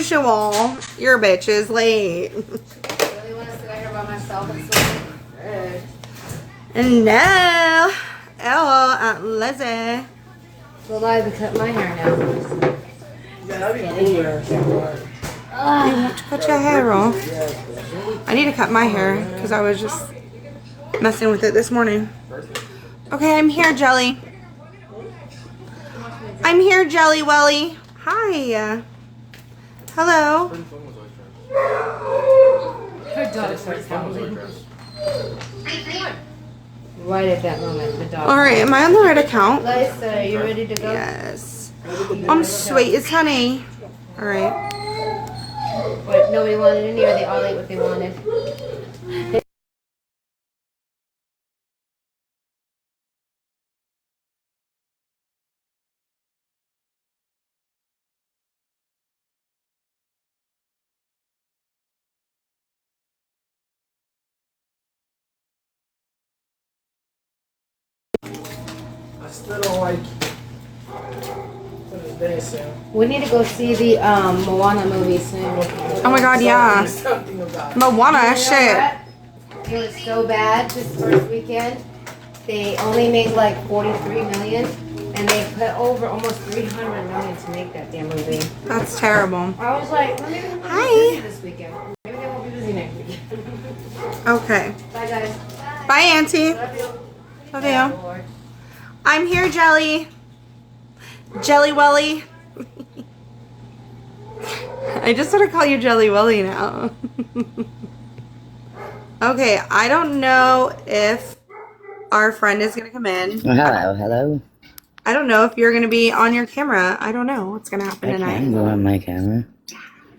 usual. Your bitch is late. I really want to sit out here by myself and sleep. No. Hello, Aunt Lizzie. Well, I have to cut my hair now. You want to cut your hair off? I need to cut my hair because I was just messing with it this morning. Okay, I'm here, Jelly. I'm here, Jelly Welly. Hi. Hello. Her dog starts howling. Right at that moment, the dog. Alright, am I on the right account? Lisa, are you ready to go? Yes. I'm sweet as honey. Alright. But nobody wanted any, or they all ate what they wanted. I still don't like We need to go see the Moana movie soon. Oh my god, yeah. something about Moana, shit. It was so bad this first weekend. They only made like 43 million, and they put over almost 300 million to make that damn movie. That's terrible. I was like, well, maybe they'll Hi. be busy this weekend. Maybe they won't be busy next week. Okay. Bye, guys. Bye, Auntie. Love you. Love you. I'm here, Jelly. Jelly Welly. I just want to call you Jelly Welly now. Okay, I don't know if our friend is going to come in. Hello, hello. I don't know if you're going to be on your camera. I don't know what's going to happen I tonight. can go on my camera,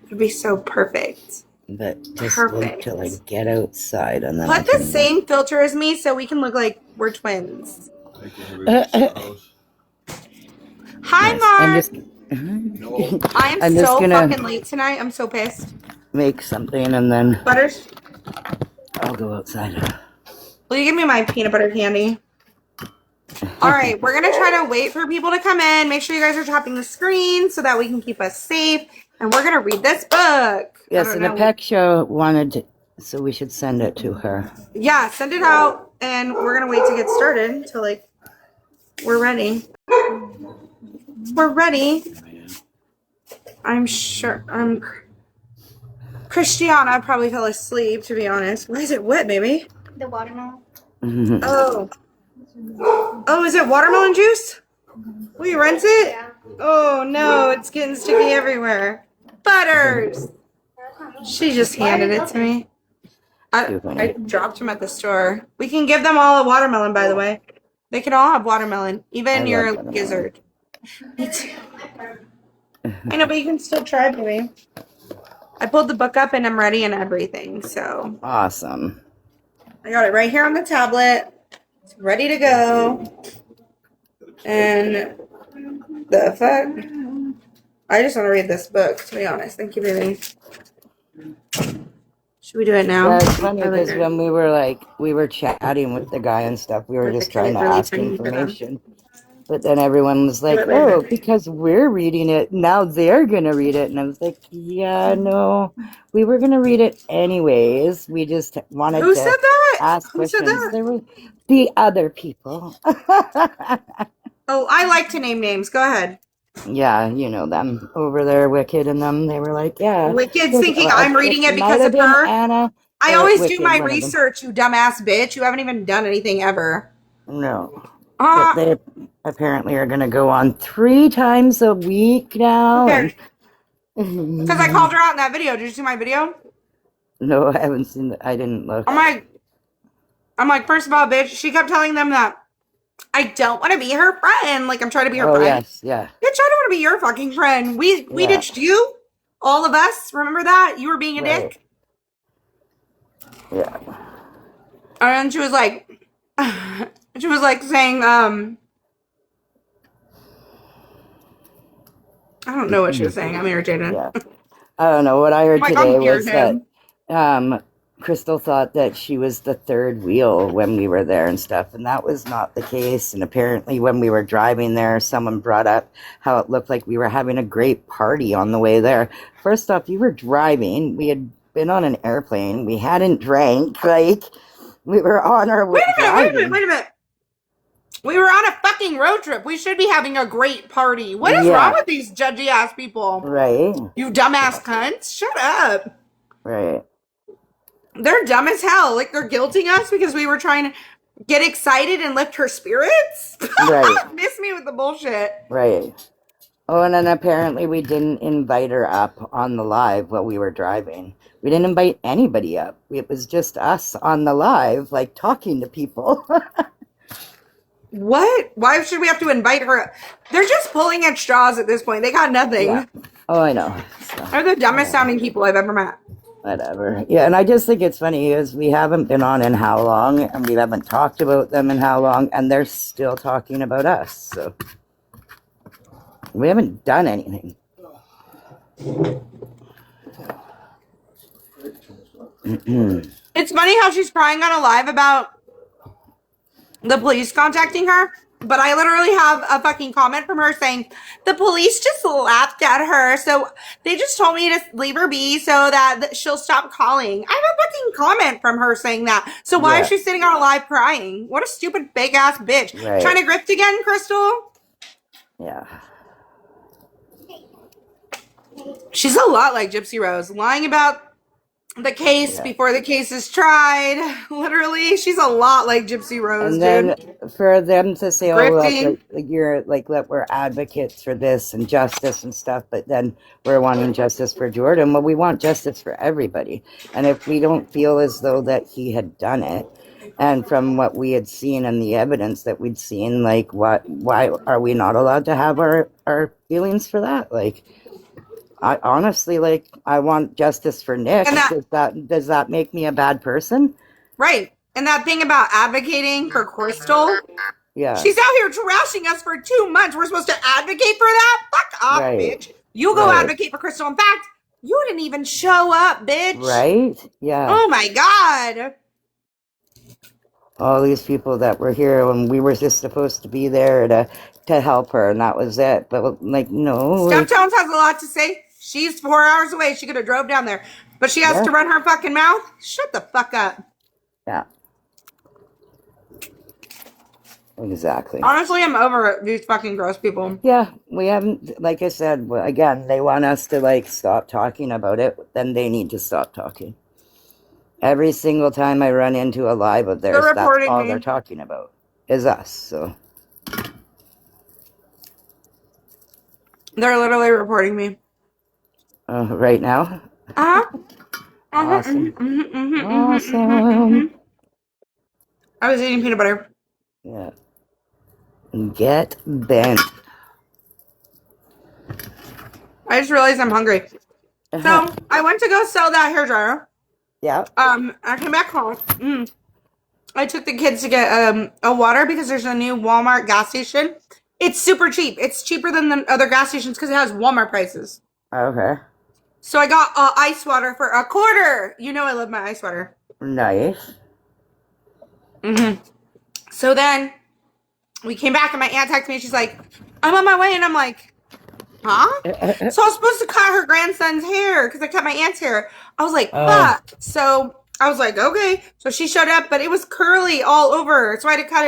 It'd be so perfect. but just Perfect. wait till I get outside and then Put I the can same filter as me so we can look like we're twins. Hi, Yes, Mark. I'm just, I am I'm just so gonna- fucking late tonight. I'm so pissed. make something and then Butters, I'll go outside. will you give me my peanut butter candy? All right, we're going to try to wait for people to come in. Make sure you guys are tapping the screen so that we can keep us safe. And we're going to read this book. Yes, I and don't the know. Peck Show wanted to, so we should send it to her. Yeah, send it out. And we're going to wait to get started until, like, we're ready. We're ready. I'm sure. Christiana probably fell asleep, to be honest. Why is it wet, baby? The watermelon. Oh. Oh, is it watermelon juice? Will you rinse it? Yeah. Oh, no. It's getting sticky everywhere. Butters. She just handed it to me. I dropped them at the store. We can give them all a watermelon, by the way. They can all have watermelon. Even I your love watermelon. gizzard. Me too. I know, but you can still try, baby. I pulled the book up and I'm ready and everything, so. Awesome. I got it right here on the tablet. It's ready to go. And the fuck? I just want to read this book, to be honest. Thank you, baby. Should we do it now? Yeah, it's funny Or because later? when we were chatting with the guy and stuff, we were With the just trying to really ask tiny for them. information. But then everyone was like, Do it later. oh, because we're reading it, now they're going to read it. And I was like, yeah, no, we were going to read it anyways. We just wanted Who to said that? ask Who said questions. that? There were the other people. Oh, I like to name names. Go ahead. Yeah, you know them over there, Wicked and them. They were like, yeah. Wicked's thinking I'm reading it might because have of been her. Anna. I or always do Wicked, my one of them. research, you dumbass bitch. You haven't even done anything ever. No. But they apparently are going to go on 3 times a week now. Okay. and- Because I called her out in that video. Did you see my video? No, I haven't seen it. I didn't look. I'm like, first of all, bitch, she kept telling them that I don't want to be her friend. Like, I'm trying to be her Oh, friend. yes, yeah. Bitch, I don't want to be your fucking friend. We Yeah. ditched you. All of us. Remember that? You were being a Right. dick. Yeah. And she was like, saying, I don't know what she was saying. I'm irritated. Yeah. I don't know. What I heard Like, today I'm was that Crystal thought that she was the third wheel when we were there and stuff, and that was not the case. And apparently when we were driving there, someone brought up how it looked like we were having a great party on the way there. First off, you were driving. We had been on an airplane. We hadn't drank. Like, we were on our way. Wait a minute. We were on a fucking road trip. We should be having a great party. What is wrong with these judgy ass people? Right. You dumbass cunts. Shut up. Right. They're dumb as hell. Like, they're guilting us because we were trying to get excited and lift her spirits. Right. Miss me with the bullshit. Right. Oh, and then apparently we didn't invite her up on the live while we were driving. We didn't invite anybody up. It was just us on the live, like, talking to people. What? Why should we have to invite her? They're just pulling at straws at this point. They got nothing. Yeah. Oh, I know. So, They're the dumbest sounding people I've ever met. whatever. Yeah, and I just think it's funny because we haven't been on in how long, and we haven't talked about them in how long, and they're still talking about us. So we haven't done anything. It's funny how she's crying on a live about the police contacting her, but I literally have a fucking comment from her saying the police just laughed at her, so they just told me to leave her be so that she'll stop calling. I have a fucking comment from her saying that. So why is she sitting on a live crying? What a stupid big ass bitch. Right. Trying to grift again, Crystal? Yeah. She's a lot like Gypsy Rose, lying about the case before the case is tried. Literally, she's a lot like Gypsy Rose, And then dude. for them to say, "Oh, Grifting. like you're like that we're advocates for this and justice and stuff," but then we're wanting justice for Jordan. Well, we want justice for everybody, and if we don't feel as though that he had done it, and from what we had seen and the evidence that we'd seen, like why are we not allowed to have our feelings for that? Like, I honestly, like, I want justice for Nick. And does that make me a bad person? Right. And that thing about advocating for Crystal, Yeah. she's out here trashing us for 2 months. We're supposed to advocate for that? Fuck off, Right. bitch. You go advocate for Crystal. In fact, you didn't even show up, bitch. Right? Yeah. Oh my God. All these people that were here when we were just supposed to be there to help her, and that was it. But like, no. Steph Jones has a lot to say. She's 4 hours away. She could have drove down there. But she has to run her fucking mouth? Shut the fuck up. Yeah. Exactly. Honestly, I'm over these fucking gross people. Yeah, we haven't, like I said, again, they want us to, like, stop talking about it, then they need to stop talking. Every single time I run into a live of theirs, that's all they're talking about, is us, so. They're literally reporting me. Right now? Uh-huh. Awesome. Awesome. I was eating peanut butter. Yeah. Get bent. I just realized I'm hungry. So I went to go sell that hairdryer. Yeah. I came back home. I took the kids to get a water because there's a new Walmart gas station. It's super cheap. It's cheaper than the other gas stations because it has Walmart prices. Okay. So I got ice water for $0.25. You know I love my ice water. Nice. So then we came back and my aunt texted me. She's like, I'm on my way. And I'm like, huh? So I was supposed to cut her grandson's hair because I cut my aunt's hair. I was like, fuck. So I was like, okay. So she showed up, but it was curly all over. So I had to cut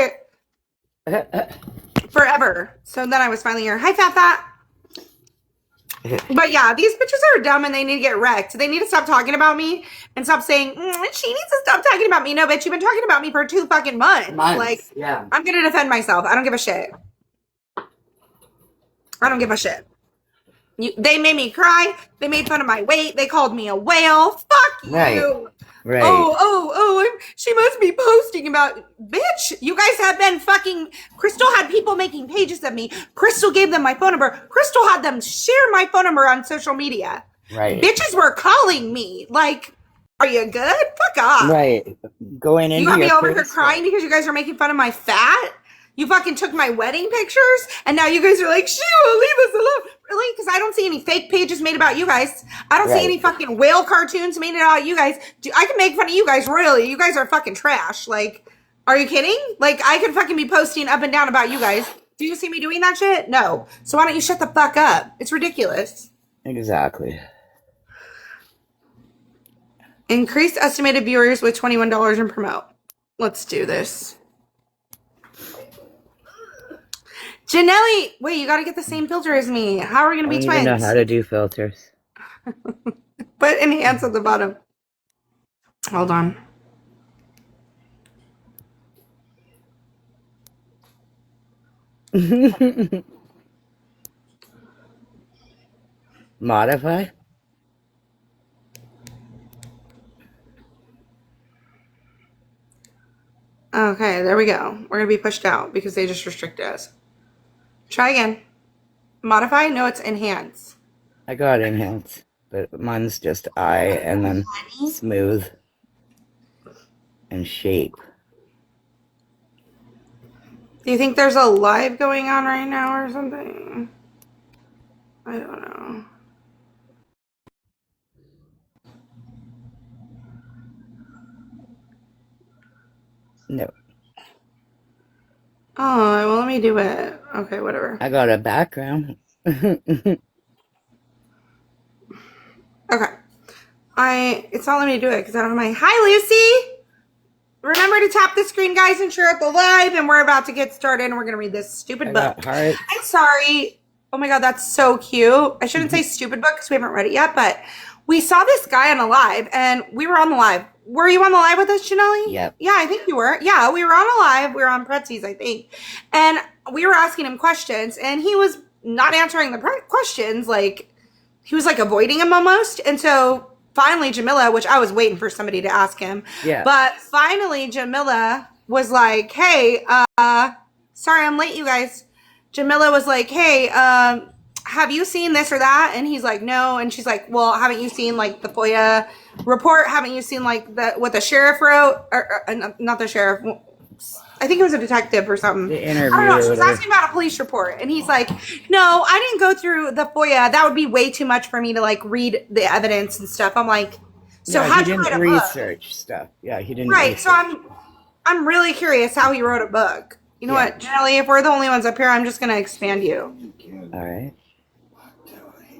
it forever. So then I was finally here. Hi, Fat. But yeah, these bitches are dumb and they need to get wrecked. They need to stop talking about me and stop saying, she needs to stop talking about me. No, bitch, you've been talking about me for 2 fucking months. Like, yeah. I'm going to defend myself. I don't give a shit. I don't give a shit. They made me cry. They made fun of my weight. They called me a whale. Fuck you. Right. She must be posting about, bitch, you guys have been fucking, Crystal had people making pages of me. Crystal gave them my phone number. Crystal had them share my phone number on social media. Right. Bitches were calling me. Like, are you good? Fuck off. Right. Going into You got me over here crying because you guys are making fun of my fat? You fucking took my wedding pictures, and now you guys are like, she will leave us alone. Really? Because I don't see any fake pages made about you guys. I don't see any fucking whale cartoons made about you guys. I can make fun of you guys royally. You guys are fucking trash. Like, are you kidding? Like, I could fucking be posting up and down about you guys. Do you see me doing that shit? No. So why don't you shut the fuck up? It's ridiculous. Exactly. Increase estimated viewers with $21 and promote. Let's do this. Janelli, wait, you got to get the same filter as me. How are we going to be twins? I don't even know how to do filters. Put enhance at the bottom. Hold on. Modify? Okay, there we go. We're going to be pushed out because they just restricted us. Try again. Modify? No, it's enhance. I got enhance, but mine's just eye and then smooth and shape. Do you think there's a live going on right now or something? I don't know. No. Oh, well, let me do it. Okay, whatever. I got a background. Okay. It's not letting me do it because I don't have my... Hi, Lucy! Remember to tap the screen, guys, and share out the live, and we're about to get started, and we're going to read this stupid book. I'm sorry. Oh my God, that's so cute. I shouldn't say stupid book because we haven't read it yet, but we saw this guy on a live, and we were on the live. Were you on the live with us, Janelli? Yep. Yeah, I think you were. Yeah, we were on a live. We were on Pretzies, I think. And we were asking him questions, and he was not answering the questions. Like, he was like avoiding them almost. And so finally, Jamila, which I was waiting for somebody to ask him. Yeah. But finally, Jamila was like, hey, sorry, I'm late, you guys. Jamila was like, hey, have you seen this or that? And he's like, no. And she's like, well, haven't you seen like the FOIA report? Haven't you seen like what the sheriff wrote? Or not the sheriff. I think it was a detective or something. The interview. I don't know. She was asking about a police report. And he's like, no, I didn't go through the FOIA. That would be way too much for me to like read the evidence and stuff. I'm like, so yeah, how'd he you didn't write a research stuff. Yeah, he didn't. Right. Research. So I'm really curious how he wrote a book. You know what, Janelli, if we're the only ones up here, I'm just going to expand you. All right.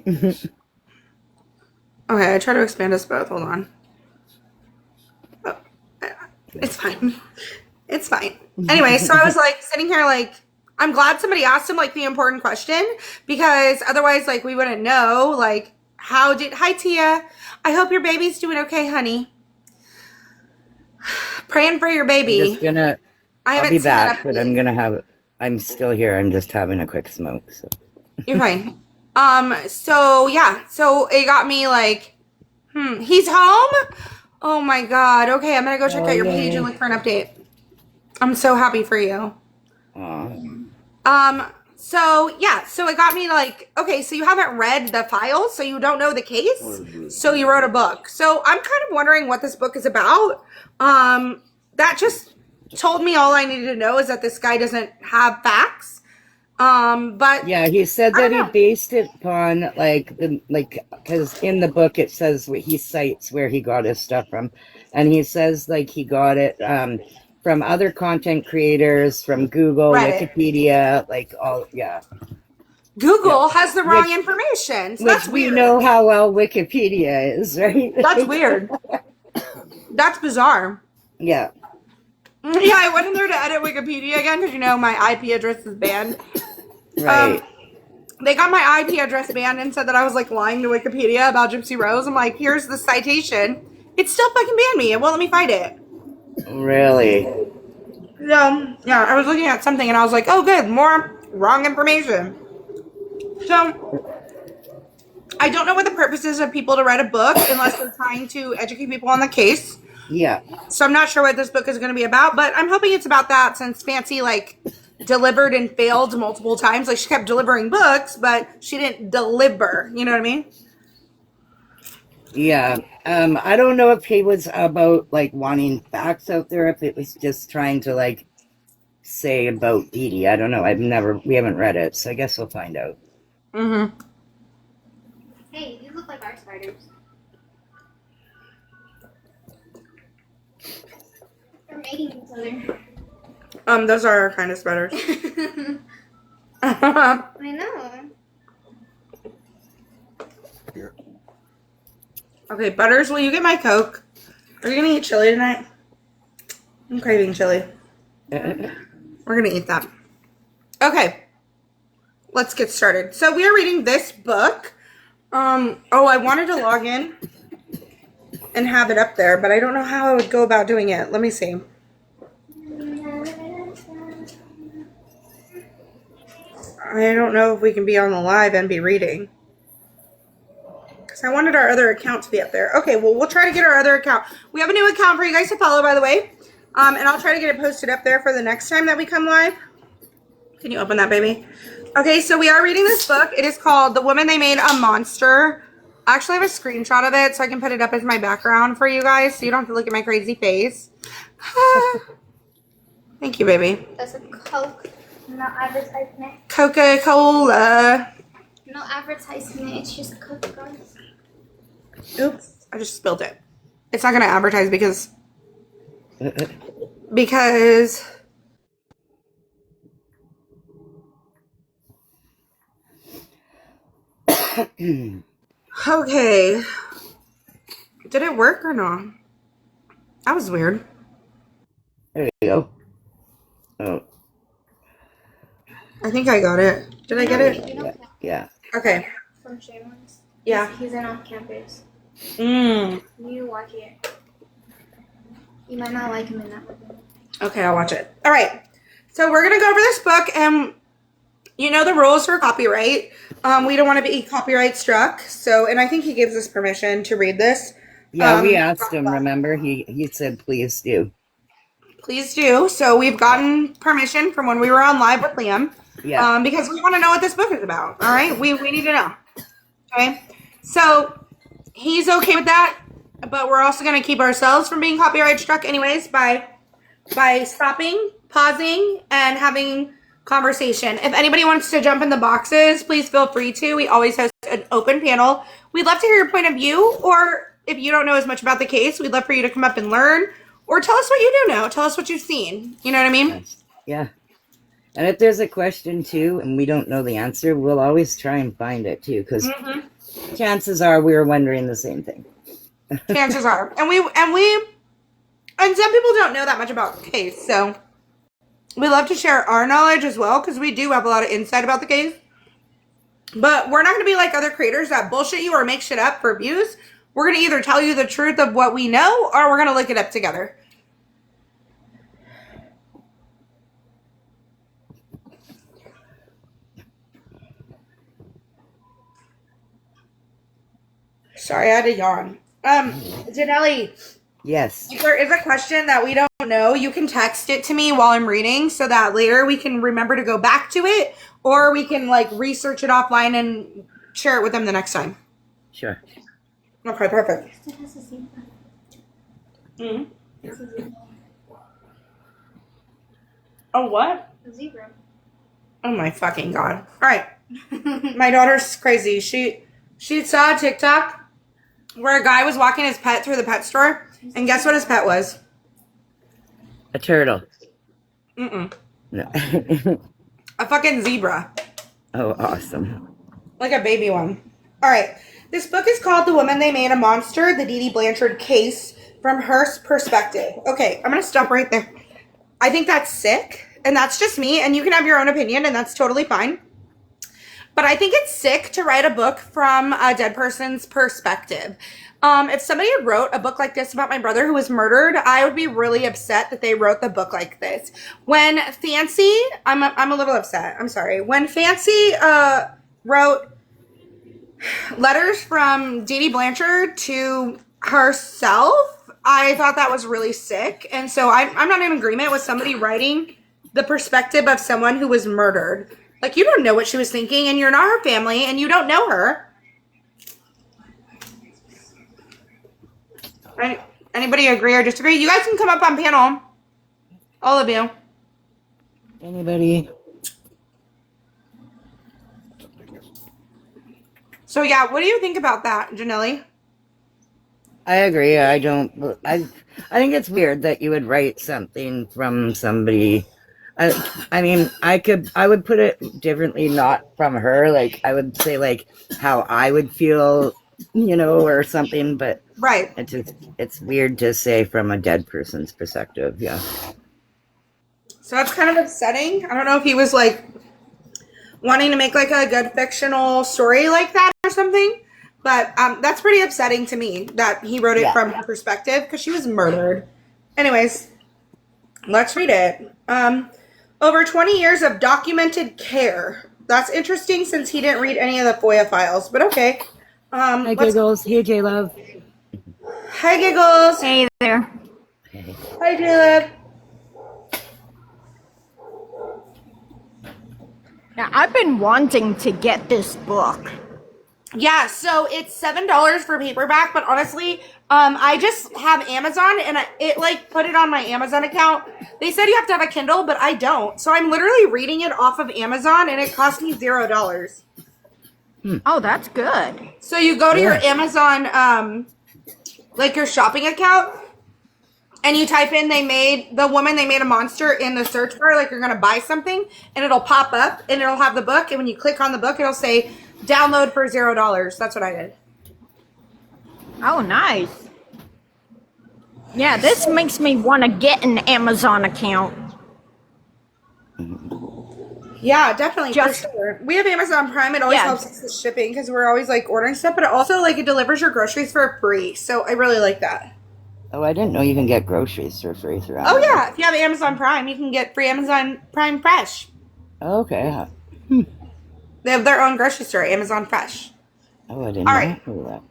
Okay, I try to expand us both. Hold on. Oh, it's fine. It's fine. Anyway, so I was like sitting here like, I'm glad somebody asked him like the important question because otherwise like we wouldn't know like hi Tia. I hope your baby's doing okay, honey. Praying for your baby. I'll be back, but I'm still here. I'm just having a quick smoke. So. You're fine. So yeah, so it got me like, he's home? Oh my God. Okay, I'm gonna go check out your page and look for an update. I'm so happy for you. So yeah, so it got me like, okay, so you haven't read the files, so you don't know the case, so you wrote a book. So I'm kind of wondering what this book is about. That just told me all I needed to know is that this guy doesn't have facts. But yeah, he said that he based it upon because in the book it says he cites where he got his stuff from, and he says like he got it from other content creators, from Google, Reddit. Wikipedia, like all Google has the wrong information. So that's weird. We know how well Wikipedia is, right? That's weird. That's bizarre. Yeah. Yeah, I went in there to edit Wikipedia again because, my IP address is banned. Right. They got my IP address banned and said that I was, like, lying to Wikipedia about Gypsy Rose. I'm like, here's the citation. It still fucking banned me. It won't let me find it. Really? Yeah, I was looking at something and I was like, oh, good, more wrong information. So, I don't know what the purpose is of people to write a book unless they're trying to educate people on the case. Yeah. So I'm not sure what this book is going to be about, but I'm hoping it's about that since Fancy, like, delivered and failed multiple times. Like, she kept delivering books, but she didn't deliver. You know what I mean? Yeah. I don't know if he was about, like, wanting facts out there, if it was just trying to, like, say about Dee Dee. I don't know. We haven't read it, so I guess we'll find out. Mm-hmm. Hey, these look like our spiders. They're mating each other. Those are our kind of spiders. I know. Okay, Butters, will you get my Coke? Are you gonna eat chili tonight? I'm craving chili. We're gonna eat that. Okay, let's get started. So we are reading this book. I wanted to log in and have it up there, but I don't know how I would go about doing it. Let me see. I don't know if we can be on the live and be reading. Because I wanted our other account to be up there. Okay, well, we'll try to get our other account. We have a new account for you guys to follow, by the way. And I'll try to get it posted up there for the next time that we come live. Can you open that, baby? Okay, so we are reading this book. It is called The Woman They Made a Monster. I actually have a screenshot of it so I can put it up as my background for you guys so you don't have to look at my crazy face. Thank you, baby. That's a Coke. No advertisement. Coca-Cola. No advertisement. It's just Coke, guys. Oops, I just spilled it. It's not going to advertise because okay. Did it work or not? That was weird. There you go. Oh, I think I got it. Did I get it? You know yeah. Okay. from Sharon's? Yeah. He's in off campus. Mm. You watch it. You might not like him in that movie. Okay, I'll watch it. All right. So we're going to go over this book, and you know the rules for copyright. We don't want to be copyright struck. So, and I think he gives us permission to read this. Yeah, we asked him, remember? He said, please do. Please do. So we've gotten permission from when we were on live with Liam. Yeah. Because we want to know what this book is about. All right. We need to know. Okay. So he's okay with that, but we're also going to keep ourselves from being copyright struck anyways by stopping, pausing, and having conversation. If anybody wants to jump in the boxes, please feel free to. We always host an open panel. We'd love to hear your point of view, or if you don't know as much about the case, we'd love for you to come up and learn, or tell us what you do know. Tell us what you've seen. You know what I mean? Yeah. And if there's a question too, and we don't know the answer, we'll always try and find it too, because chances are we were wondering the same thing. Chances are, and some people don't know that much about the case, so we love to share our knowledge as well, because we do have a lot of insight about the case. But we're not going to be like other creators that bullshit you or make shit up for views. We're going to either tell you the truth of what we know, or we're going to look it up together. Sorry, I had to yawn. Janelle, Yes. if there is a question that we don't know, you can text it to me while I'm reading so that later we can remember to go back to it, or we can like research it offline and share it with them the next time. Sure. Okay, perfect. It has a zebra. Mm-hmm. It's a zebra. Oh, what? A zebra. Oh my fucking god. All right. My daughter's crazy. She saw a TikTok where a guy was walking his pet through the pet store, and guess what his pet was? A turtle. Mm-mm. No. A fucking zebra. Oh, awesome. Like a baby one. All right. This book is called The Woman They Made a Monster, the Dee Dee Blanchard case from her perspective. Okay, I'm going to stop right there. I think that's sick, and that's just me, and you can have your own opinion, and that's totally fine. But I think it's sick to write a book from a dead person's perspective. If somebody had wrote a book like this about my brother who was murdered, I would be really upset that they wrote the book like this. When Fancy, I'm a little upset. I'm sorry. When Fancy wrote letters from Dee Dee Blanchard to herself, I thought that was really sick. And so I'm not in agreement with somebody writing the perspective of someone who was murdered. Like, you don't know what she was thinking, and you're not her family, and you don't know her. Anybody agree or disagree? You guys can come up on panel. All of you. Anybody? So yeah, what do you think about that, Janelli? I agree. I don't. I think it's weird that you would write something from somebody. I mean, I would put it differently, not from her. Like, I would say, like, how I would feel, or something, but Right. it's weird to say from a dead person's perspective. Yeah. So that's kind of upsetting. I don't know if he was like wanting to make like a good fictional story like that or something, but that's pretty upsetting to me that he wrote it from her perspective because she was murdered. Anyways, let's read it. Over 20 years of documented care. That's interesting since he didn't read any of the FOIA files, but okay. Hi, Giggles. Hey, J-Love. Hi, Giggles. Hey there. Hey. Hi, J-Love. Now, I've been wanting to get this book. Yeah, so it's $7 for paperback, but honestly, I just have Amazon and it like put it on my Amazon account. They said you have to have a Kindle, but I don't. So I'm literally reading it off of Amazon and it cost me $0. Oh, that's good. So you go to your Amazon, like your shopping account, and you type in the woman they made a monster in the search bar, like you're gonna buy something, and it'll pop up and it'll have the book, and when you click on the book, it'll say download for $0. That's what I did. Oh, nice. Yeah, this makes me want to get an Amazon account. Yeah, definitely. For sure. We have Amazon Prime. It always helps us with shipping because we're always like ordering stuff, but it also like it delivers your groceries for free. So I really like that. Oh, I didn't know you can get groceries for free through Amazon. Oh yeah, if you have Amazon Prime, you can get free Amazon Prime Fresh. Okay. They have their own grocery store, Amazon Fresh. Oh, I didn't know that.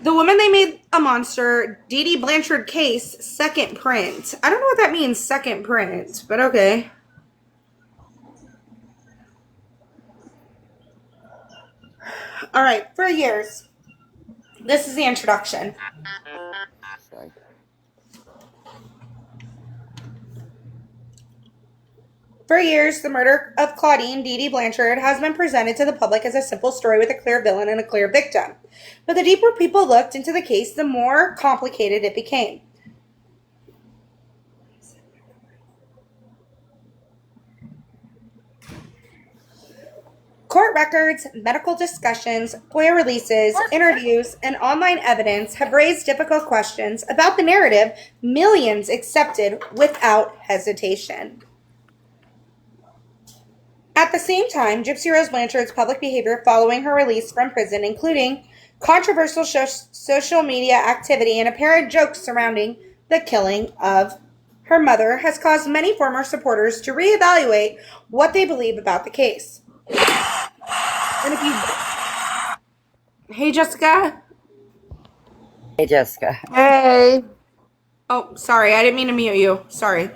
The Woman They Made a Monster, Dee Dee Blanchard case, second print. I don't know what that means, second print, but okay. All right, for years. This is the introduction. Sorry. For years, the murder of Claudine Dee Dee Blanchard has been presented to the public as a simple story with a clear villain and a clear victim. But the deeper people looked into the case, the more complicated it became. Court records, medical discussions, FOIA releases, interviews, and online evidence have raised difficult questions about the narrative millions accepted without hesitation. At the same time, Gypsy Rose Blanchard's public behavior following her release from prison, including controversial social media activity and apparent jokes surrounding the killing of her mother, has caused many former supporters to reevaluate what they believe about the case. And if you... Hey, Jessica. Hey, Jessica. Hey. Oh, sorry. I didn't mean to mute you. Sorry.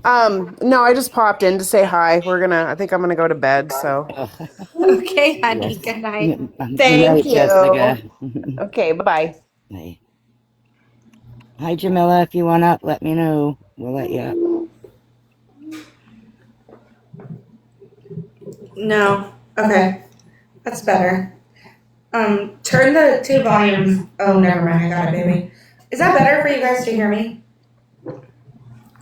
No, I just popped in to say hi. I think I'm gonna go to bed, so. Okay, honey. Good night. Thank Good night, you. Jessica. Okay, bye-bye. Bye. Hi, Jamila. If you want up, let me know. We'll let you up. No. Okay. That's better. Turn the two volumes. Oh, never mind. I got it, baby. Is that better for you guys to hear me?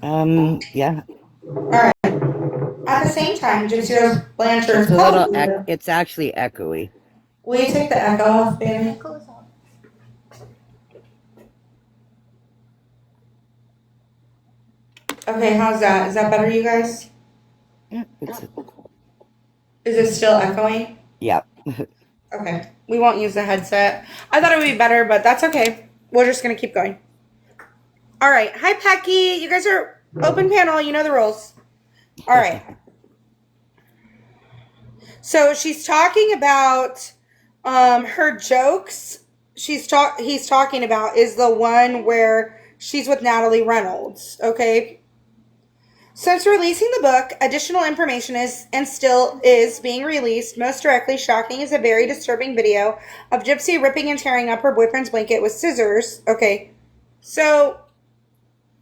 Yeah. Alright. At the same time, Gypsy Rose Blanchard's It's a little. It's actually echoey. Will you take the echo off, baby? Okay, how's that? Is that better, you guys? Yeah. Is it still echoing? Yeah. Okay. We won't use the headset. I thought it would be better, but that's okay. We're just going to keep going. All right. Hi, Pecky. You guys are open panel. You know the rules. All right. So she's talking about her jokes. He's talking about is the one where she's with Natalie Reynolds. Okay. Since releasing the book, additional information is and still is being released. Most directly shocking is a very disturbing video of Gypsy ripping and tearing up her boyfriend's blanket with scissors. Okay, so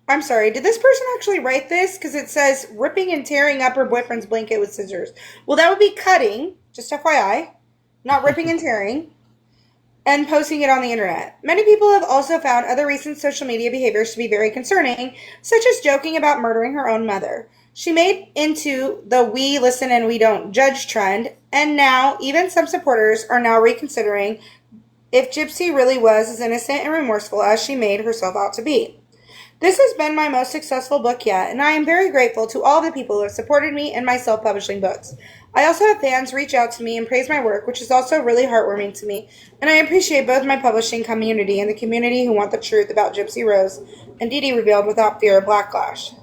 I'm sorry, did this person actually write this? Because it says ripping and tearing up her boyfriend's blanket with scissors. Well, that would be cutting, just FYI, not ripping and tearing, and posting it on the internet. Many people have also found other recent social media behaviors to be very concerning, such as joking about murdering her own mother. She made into the we listen and we don't judge trend, and now even some supporters are now reconsidering if Gypsy really was as innocent and remorseful as she made herself out to be. This has been my most successful book yet, and I am very grateful to all the people who have supported me in my self-publishing books. I also have fans reach out to me and praise my work, which is also really heartwarming to me, and I appreciate both my publishing community and the community who want the truth about Gypsy Rose and Dee Dee revealed without fear of backlash.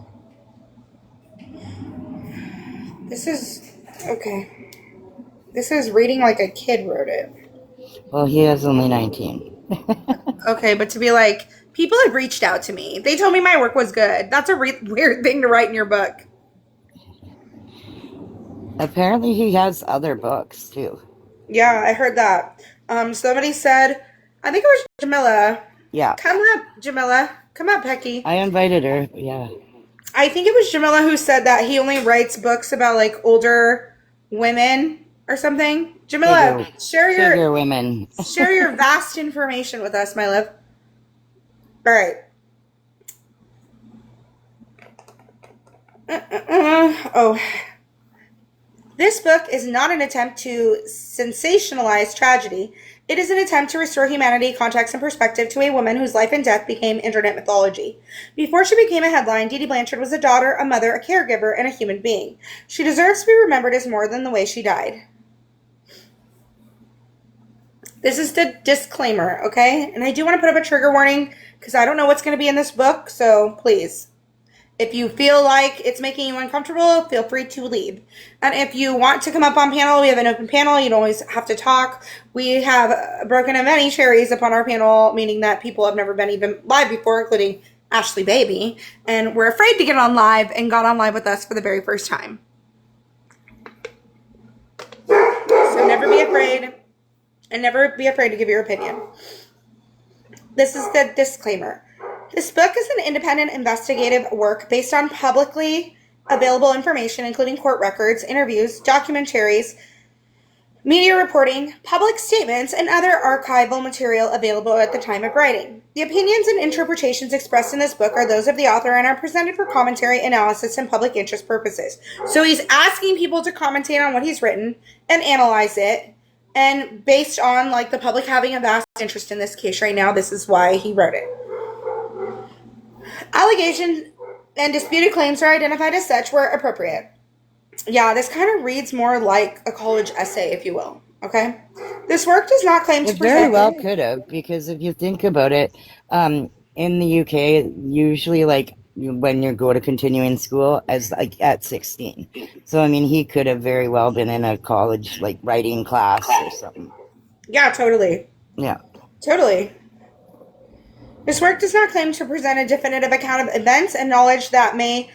This is reading like a kid wrote it. Well, he is only 19. Okay, but to be like, people have reached out to me. They told me my work was good. That's a weird thing to write in your book. Apparently he has other books, too. Yeah, I heard that. Somebody said, I think it was Jamila. Yeah. Come up, Jamila. Come up, Becky. I invited her, yeah. I think it was Jamila who said that he only writes books about, like, older women or something. Jamila, Bigger women. share your vast information with us, my love. All right. Oh. This book is not an attempt to sensationalize tragedy. It is an attempt to restore humanity, context, and perspective to a woman whose life and death became internet mythology. Before she became a headline, Dee Dee Blanchard was a daughter, a mother, a caregiver, and a human being. She deserves to be remembered as more than the way she died. This is the disclaimer, okay? And I do want to put up a trigger warning because I don't know what's going to be in this book, so please. If you feel like it's making you uncomfortable, feel free to leave. And if you want to come up on panel, we have an open panel. You don't always have to talk. We have broken of many cherries upon our panel, meaning that people have never been even live before, including Ashley Baby. And we're afraid to get on live and got on live with us for the very first time. So never be afraid. And never be afraid to give your opinion. This is the disclaimer. This book is an independent investigative work based on publicly available information, including court records, interviews, documentaries, media reporting, public statements, and other archival material available at the time of writing. The opinions and interpretations expressed in this book are those of the author and are presented for commentary, analysis, and public interest purposes. So he's asking people to commentate on what he's written and analyze it. And based on like the public having a vast interest in this case right now, this is why he wrote it. Allegations and disputed claims are identified as such where appropriate. Yeah, this kind of reads more like a college essay, if you will. Okay? This work does not claim to It very well could have, because if you think about it, in the UK, usually like when you go to continuing school as like at 16. So I mean, he could have very well been in a college like writing class or something. Yeah, totally. Yeah. Totally. This work does not claim to present a definitive account of events and knowledge that many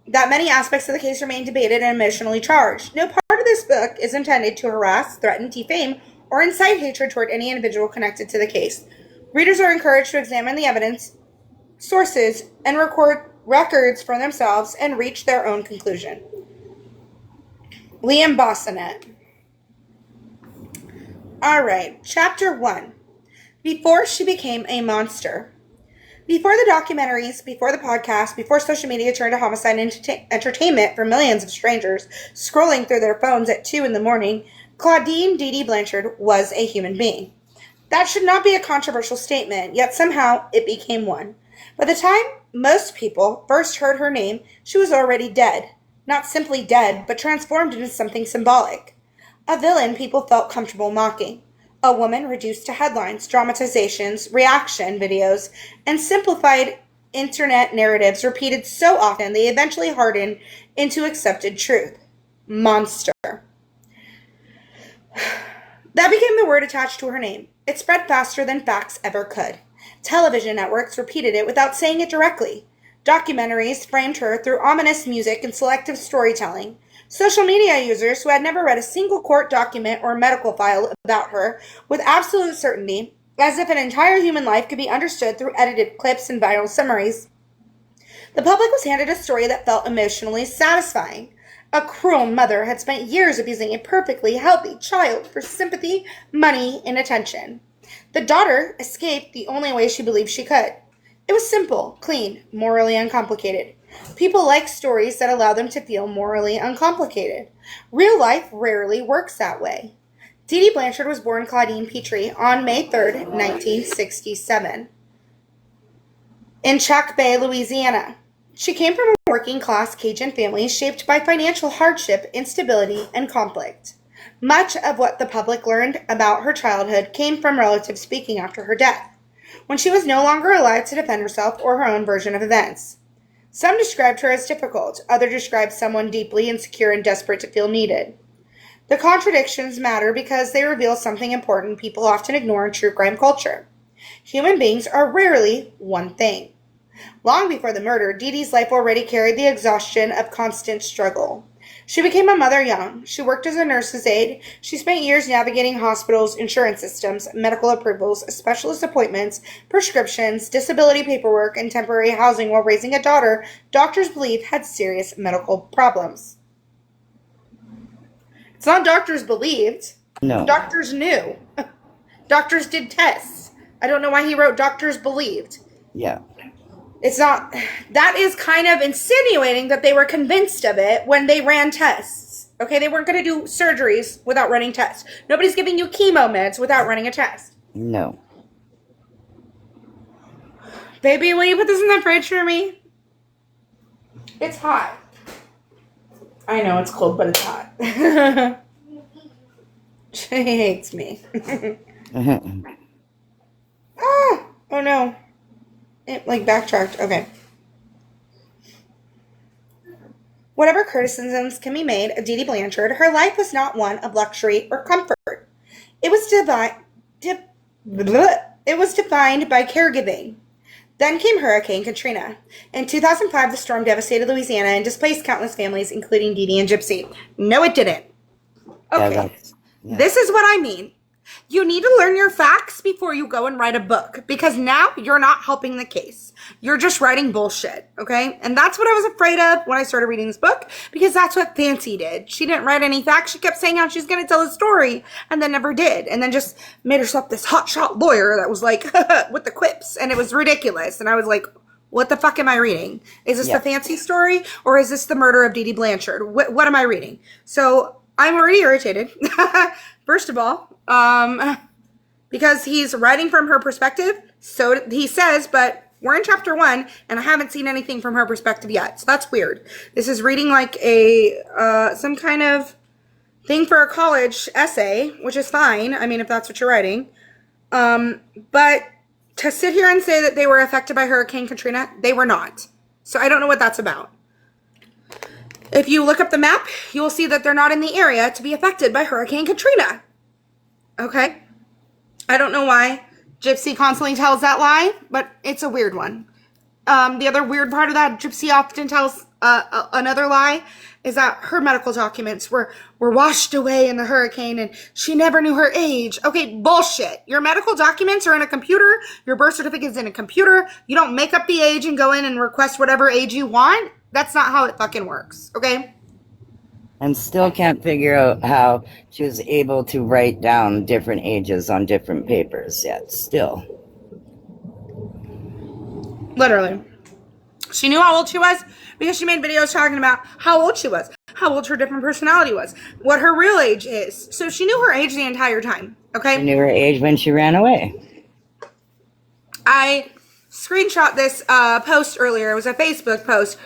aspects of the case remain debated and emotionally charged. No part of this book is intended to harass, threaten, defame, or incite hatred toward any individual connected to the case. Readers are encouraged to examine the evidence, sources, and record records for themselves and reach their own conclusion. Liam Bossonet. All right, Chapter 1. Before she became a monster. Before the documentaries, before the podcast, before social media turned to homicide entertainment for millions of strangers scrolling through their phones at 2 in the morning, Claudine Dee Dee Blanchard was a human being. That should not be a controversial statement, yet somehow it became one. By the time most people first heard her name, she was already dead. Not simply dead, but transformed into something symbolic. A villain people felt comfortable mocking. A woman reduced to headlines, dramatizations, reaction videos, and simplified internet narratives repeated so often they eventually hardened into accepted truth. Monster. That became the word attached to her name. It spread faster than facts ever could. Television networks repeated it without saying it directly. Documentaries framed her through ominous music and selective storytelling. Social media users who had never read a single court document or medical file about her with absolute certainty, as if an entire human life could be understood through edited clips and viral summaries, The public was handed a story that felt emotionally satisfying. A cruel mother had spent years abusing a perfectly healthy child for sympathy, money, and attention. The daughter escaped the only way she believed she could. It was simple, clean, morally uncomplicated. People like stories that allow them to feel morally uncomplicated. Real life rarely works that way. Dee Dee Blanchard was born Claudine Petrie on May 3rd, 1967, in Chalk Bay, Louisiana. She came from a working-class Cajun family shaped by financial hardship, instability, and conflict. Much of what the public learned about her childhood came from relatives speaking after her death, when she was no longer alive to defend herself or her own version of events. Some described her as difficult, others described someone deeply insecure and desperate to feel needed. The contradictions matter because they reveal something important people often ignore in true crime culture. Human beings are rarely one thing. Long before the murder, Dee Dee's life already carried the exhaustion of constant struggle. She became a mother young. She worked as a nurse's aide. She spent years navigating hospitals, insurance systems, medical approvals, specialist appointments, prescriptions, disability paperwork, and temporary housing while raising a daughter doctors believe had serious medical problems. It's not doctors believed. No. Doctors knew. Doctors did tests. I don't know why he wrote doctors believed. Yeah. It's not, that is kind of insinuating that they were convinced of it when they ran tests. Okay, they weren't going to do surgeries without running tests. Nobody's giving you chemo meds without running a test. No. Baby, will you put this in the fridge for me? It's hot. I know it's cold, but it's hot. She hates me. Oh no. It backtracked. Okay. Whatever criticisms can be made of Dee Dee Blanchard, her life was not one of luxury or comfort. It was defined by caregiving. Then came Hurricane Katrina. In 2005, the storm devastated Louisiana and displaced countless families, including Dee Dee and Gypsy. No, it didn't. Okay. Yeah. This is what I mean. You need to learn your facts before you go and write a book, because now you're not helping the case. You're just writing bullshit, okay? And that's what I was afraid of when I started reading this book, because that's what Fancy did. She didn't write any facts. She kept saying how she's going to tell a story and then never did, and then just made herself this hotshot lawyer that was like, with the quips, and it was ridiculous. And I was like, what the fuck am I reading? Is this the Fancy story, or is this the murder of Dee Dee Blanchard? What am I reading? So I'm already irritated. First of all, because he's writing from her perspective, so he says, but we're in chapter 1, and I haven't seen anything from her perspective yet, so that's weird. This is reading like a, some kind of thing for a college essay, which is fine, I mean, if that's what you're writing, but to sit here and say that they were affected by Hurricane Katrina, they were not, so I don't know what that's about. If you look up the map, you will see that they're not in the area to be affected by Hurricane Katrina. Okay? I don't know why Gypsy constantly tells that lie, but it's a weird one. The other weird part of that, Gypsy often tells another lie, is that her medical documents were washed away in the hurricane and she never knew her age. Okay, bullshit. Your medical documents are in a computer. Your birth certificate is in a computer. You don't make up the age and go in and request whatever age you want. That's not how it fucking works, okay? And still can't figure out how she was able to write down different ages on different papers yet. Still. Literally. She knew how old she was because she made videos talking about how old she was, how old her different personality was, what her real age is. So she knew her age the entire time, okay? She knew her age when she ran away. I screenshot this post earlier. It was a Facebook post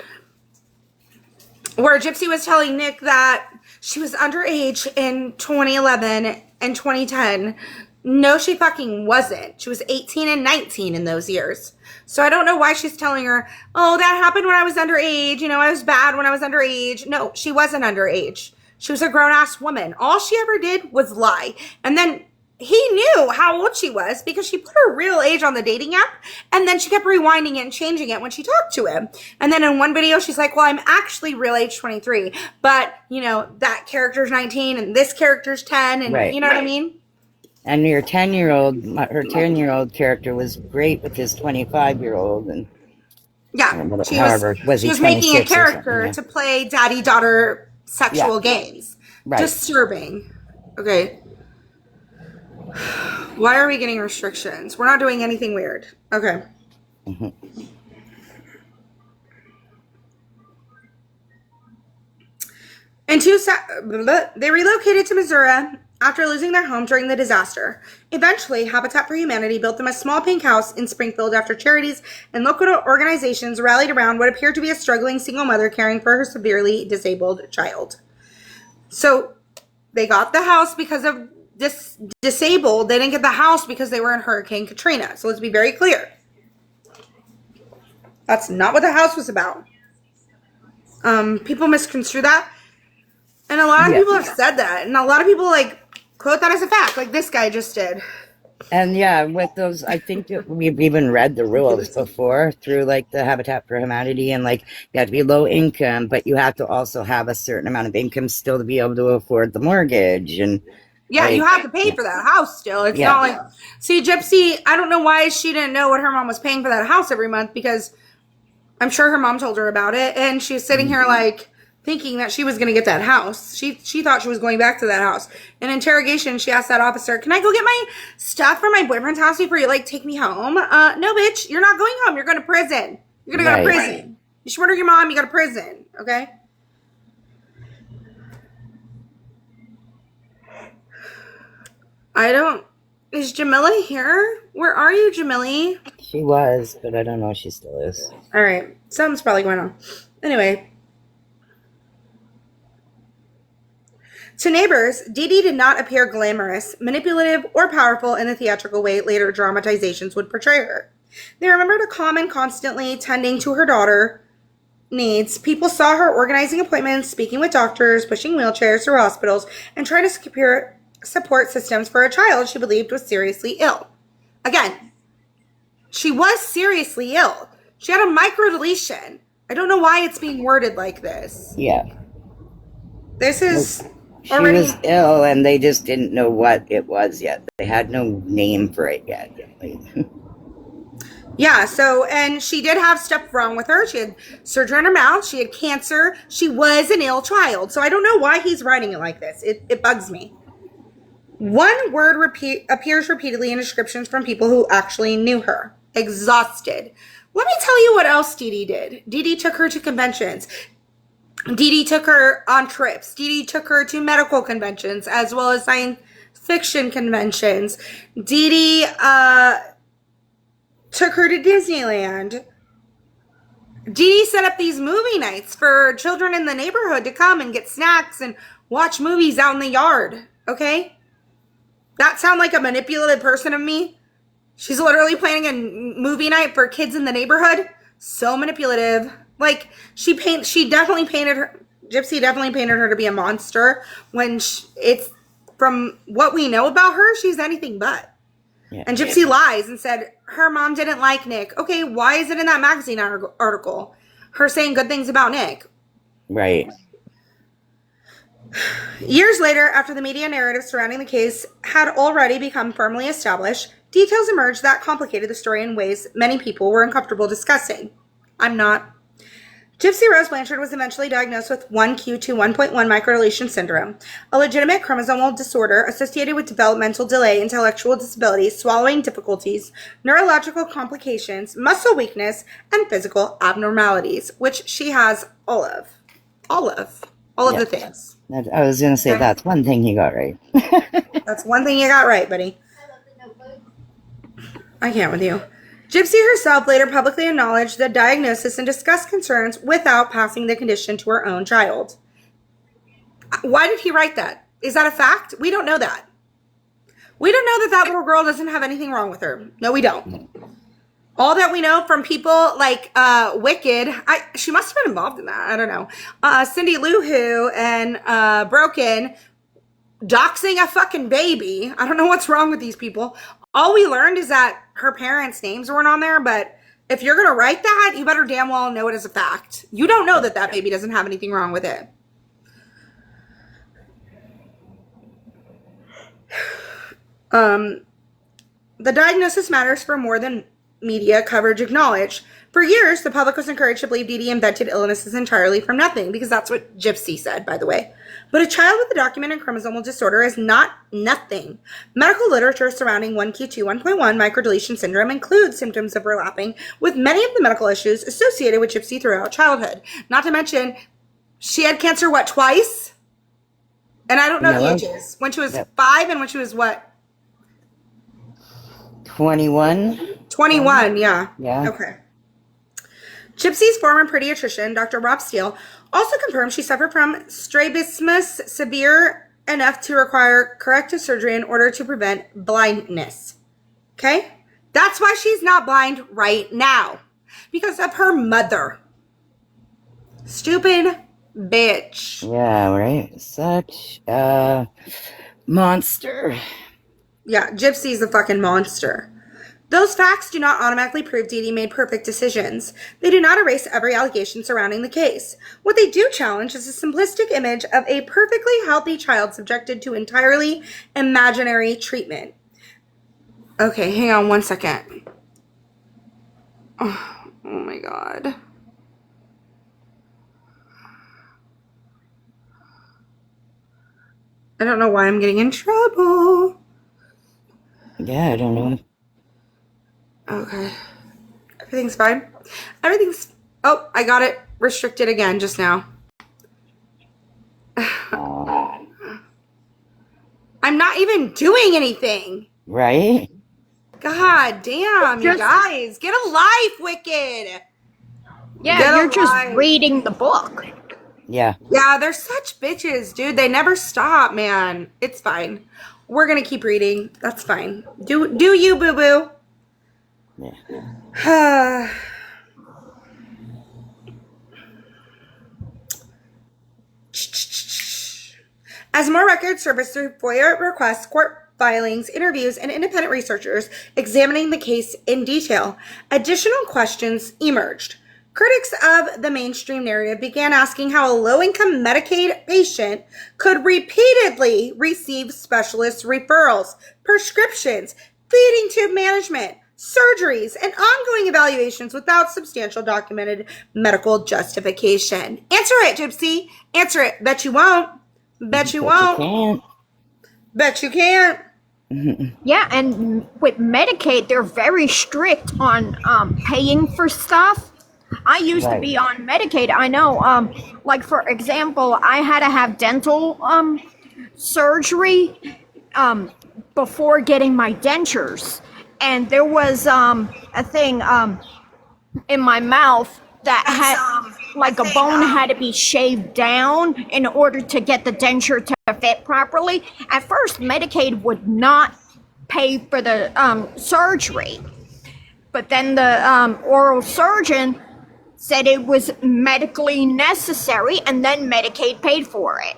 where Gypsy was telling Nick that she was underage in 2011 and 2010. No, she fucking wasn't. She was 18 and 19 in those years. So I don't know why she's telling her, oh, that happened when I was underage. You know, I was bad when I was underage. No, she wasn't underage. She was a grown-ass woman. All she ever did was lie. And then he knew how old she was because she put her real age on the dating app, and then she kept rewinding it and changing it when she talked to him. And then in one video, she's like, well, I'm actually real age 23, but, you know, that character's 19 and this character's 10, and right. You know what I mean? And her 10-year-old character was great with his 25-year-old, and Yeah, However, was she he was making a 26 or something? character Yeah. to play daddy-daughter sexual Yeah. games. Right. Disturbing. Okay. Why are we getting restrictions? We're not doing anything weird. Okay. Mm-hmm. They relocated to Missouri after losing their home during the disaster. Eventually, Habitat for Humanity built them a small pink house in Springfield after charities and local organizations rallied around what appeared to be a struggling single mother caring for her severely disabled child. So they got the house because of disabled. They didn't get the house because they were in Hurricane Katrina. So let's be very clear. That's not what the house was about. People misconstrue that. And a lot of people have said that. And a lot of people like quote that as a fact, like this guy just did. And yeah, with those, I think we've even read the rules before through like the Habitat for Humanity, and like you have to be low income, but you have to also have a certain amount of income still to be able to afford the mortgage. And yeah, like, you have to pay for that house still. It's not like, see, Gypsy, I don't know why she didn't know what her mom was paying for that house every month, because I'm sure her mom told her about it, and she was sitting here like thinking that she was going to get that house. She thought she was going back to that house. In interrogation, she asked that officer, "Can I go get my stuff from my boyfriend's house before you like take me home?" No, bitch, you're not going home. You're going to prison. You're going to go to prison. You should murder your mom. You go to prison. Okay. Is Jamila here? Where are you, Jamila? she was, but I don't know if she still is. All right. Something's probably going on. Anyway. To neighbors, Dee Dee did not appear glamorous, manipulative, or powerful in the theatrical way later dramatizations would portray her. They remembered a calm and constantly tending to her daughter needs. People saw her organizing appointments, speaking with doctors, pushing wheelchairs through hospitals, and trying to secure support systems for a child she believed was seriously ill. Again, she was seriously ill. She had a microdeletion. I don't know why it's being worded like this. Yeah. This is she was ill, and they just didn't know what it was yet. They had no name for it yet. Yeah, so, and she did have stuff wrong with her. She had surgery on her mouth. She had cancer. She was an ill child. So I don't know why he's writing it like this. It bugs me. One word appears repeatedly in descriptions from people who actually knew her. Exhausted. Let me tell you what else Dee Dee did. Dee Dee took her to conventions. Dee Dee took her on trips. Dee Dee took her to medical conventions as well as science fiction conventions. Dee Dee took her to Disneyland. Dee Dee set up these movie nights for children in the neighborhood to come and get snacks and watch movies out in the yard. Okay? That sound like a manipulative person of me? She's literally planning a movie night for kids in the neighborhood. So manipulative. Like, Gypsy definitely painted her to be a monster when it's, from what we know about her, she's anything but. Yeah. And Gypsy lies and said her mom didn't like Nick. Okay, why is it in that magazine article? Her saying good things about Nick. Right. Years later, after the media narrative surrounding the case had already become firmly established, details emerged that complicated the story in ways many people were uncomfortable discussing. I'm not. Gypsy Rose Blanchard was eventually diagnosed with 1q21.1 microdeletion syndrome, a legitimate chromosomal disorder associated with developmental delay, intellectual disabilities, swallowing difficulties, neurological complications, muscle weakness, and physical abnormalities, which she has all of. All of the things. I was going to say, that's one thing you got right. That's one thing you got right, buddy. I can't with you. Gypsy herself later publicly acknowledged the diagnosis and discussed concerns without passing the condition to her own child. Why did he write that? Is that a fact? We don't know that. We don't know that little girl doesn't have anything wrong with her. No, we don't. All that we know from people like Wicked, she must have been involved in that. I don't know. Cindy Lou Who and Broken doxing a fucking baby. I don't know what's wrong with these people. All we learned is that her parents' names weren't on there, but if you're going to write that, you better damn well know it as a fact. You don't know that baby doesn't have anything wrong with it. The diagnosis matters for more than media coverage acknowledged. For years, the public was encouraged to believe Dee Dee invented illnesses entirely from nothing, because that's what Gypsy said, by the way. But a child with a documented chromosomal disorder is not nothing. Medical literature surrounding 1q2 1.1 microdeletion syndrome includes symptoms overlapping with many of the medical issues associated with Gypsy throughout childhood. Not to mention, she had cancer, twice? And I don't know the ages. When she was 5 and when she was what? 21. 21, yeah. Yeah. Okay. Gypsy's former pediatrician, Dr. Rob Steele, also confirmed she suffered from strabismus severe enough to require corrective surgery in order to prevent blindness. Okay? That's why she's not blind right now. Because of her mother. Stupid bitch. Yeah, right. Such a monster. Yeah, Gypsy's a fucking monster. Those facts do not automatically prove Dee Dee made perfect decisions. They do not erase every allegation surrounding the case. What they do challenge is a simplistic image of a perfectly healthy child subjected to entirely imaginary treatment. Okay, hang on one second. Oh my God. I don't know why I'm getting in trouble. Yeah, I don't know. Okay. Everything's fine. Everything's... Oh, I got it restricted again just now. I'm not even doing anything. Right? God damn, you guys. Get a life, Wicked. Yeah, you're just reading the book. Yeah. Yeah, they're such bitches, dude. They never stop, man. It's fine. We're going to keep reading. That's fine. Do you, boo-boo. Yeah. As more records surface through FOIA requests, court filings, interviews, and independent researchers examining the case in detail, additional questions emerged. Critics of the mainstream narrative began asking how a low-income Medicaid patient could repeatedly receive specialist referrals, prescriptions, feeding tube management, surgeries, and ongoing evaluations without substantial documented medical justification. Answer it, Gypsy. Answer it. Bet you won't. Bet you won't. You can't. Bet you can't. Yeah, and with Medicaid, they're very strict on paying for stuff. I used to be on Medicaid. I know, like for example, I had to have dental surgery before getting my dentures. And there was a thing in my mouth that had, like a bone had to be shaved down in order to get the denture to fit properly. At first, Medicaid would not pay for the surgery. But then the oral surgeon said it was medically necessary, and then Medicaid paid for it.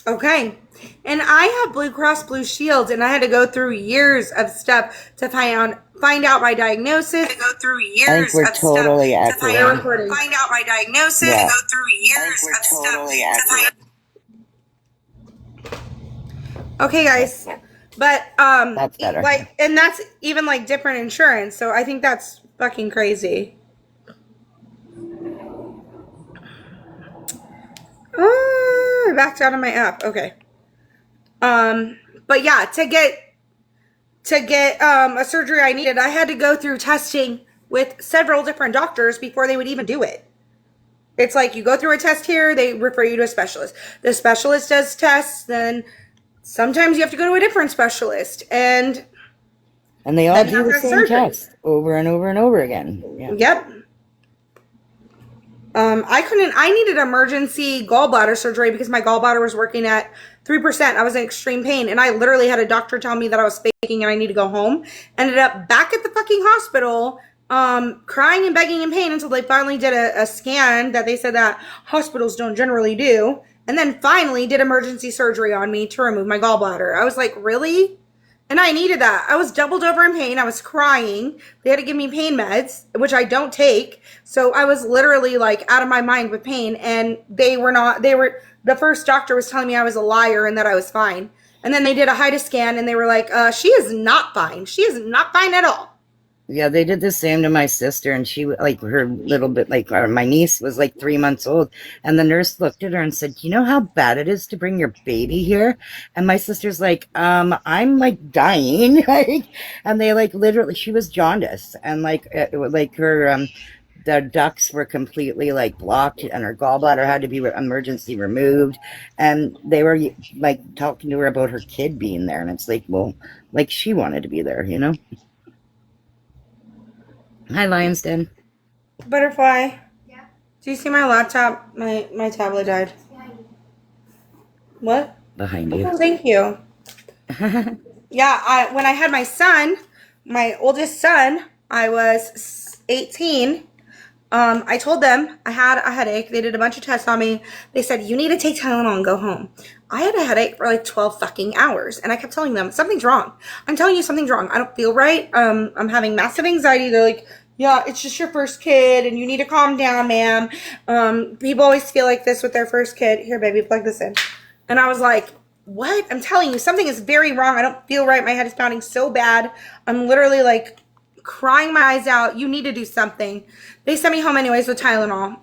Okay. And I have Blue Cross Blue Shield, and I had to go through years of stuff to find out my diagnosis. To go through years of totally stuff to find out my diagnosis. Yeah. To go through years of totally stuff. Okay, guys. But that's better. Like, and that's even like different insurance. So I think that's fucking crazy. Oh, I backed out of my app. Okay. But yeah, to get a surgery I needed, I had to go through testing with several different doctors before they would even do it. It's like you go through a test here, they refer you to a specialist. The specialist does tests, then sometimes you have to go to a different specialist, and they all do the same test over and over and over again. Yeah. Yep. I needed emergency gallbladder surgery because my gallbladder was working at 3%. I was in extreme pain, and I literally had a doctor tell me that I was faking and I need to go home. Ended up back at the fucking hospital, crying and begging in pain until they finally did a scan that they said that hospitals don't generally do. And then finally did emergency surgery on me to remove my gallbladder. I was like, really? And I needed that. I was doubled over in pain. I was crying. They had to give me pain meds, which I don't take. So I was literally like out of my mind with pain. And the first doctor was telling me I was a liar and that I was fine. And then they did a HIDA scan and they were like, she is not fine. She is not fine at all. Yeah, they did the same to my sister, and she like her little bit like my niece was like 3 months old, and the nurse looked at her and said, "You know how bad it is to bring your baby here?" And my sister's like, I'm like dying," like, and they like literally, she was jaundiced, and like like her the ducts were completely like blocked, and her gallbladder had to be emergency removed, and they were like talking to her about her kid being there, and it's like, well, like she wanted to be there, you know. Hi, Lion's Den. Butterfly. Yeah. Do you see my laptop? My tablet died. What? Behind you. Oh, thank you. Yeah, when I had my son, my oldest son, I was 18. I told them I had a headache. They did a bunch of tests on me. They said, you need to take Tylenol and go home. I had a headache for like 12 fucking hours. And I kept telling them, something's wrong. I'm telling you something's wrong. I don't feel right. I'm having massive anxiety. They're like, yeah, it's just your first kid and you need to calm down, ma'am. People always feel like this with their first kid. Here, baby, plug this in. And I was like, what? I'm telling you, something is very wrong. I don't feel right. My head is pounding so bad. I'm literally like crying my eyes out. You need to do something. They sent me home anyways with Tylenol.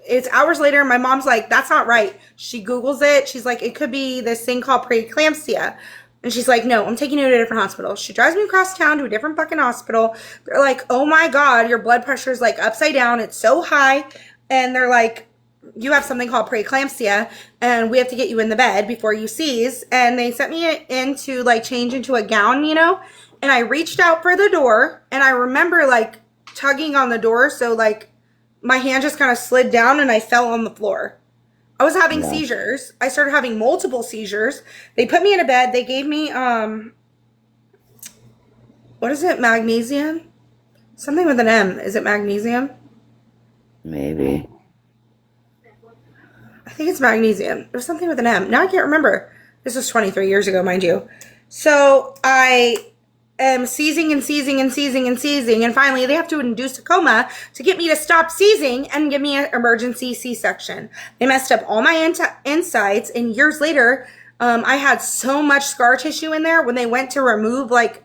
It's hours later. My mom's like, that's not right. She Googles it. She's like, it could be this thing called preeclampsia. And she's like, no, I'm taking you to a different hospital. She drives me across town to a different fucking hospital. They're like, oh my God, your blood pressure is like upside down. It's so high. And they're like, you have something called preeclampsia and we have to get you in the bed before you seize. And they sent me in to like change into a gown, you know, and I reached out for the door and I remember like tugging on the door. So like my hand just kind of slid down and I fell on the floor. I was having seizures. I started having multiple seizures. They put me in a bed. They gave me, what is it? Magnesium? Something with an M. Is it magnesium? Maybe. I think it's magnesium. There's something with an M. Now I can't remember. This was 23 years ago, mind you. So I am seizing and seizing and seizing and seizing. And finally, they have to induce a coma to get me to stop seizing and give me an emergency C-section. They messed up all my insides. And years later, I had so much scar tissue in there. When they went to remove like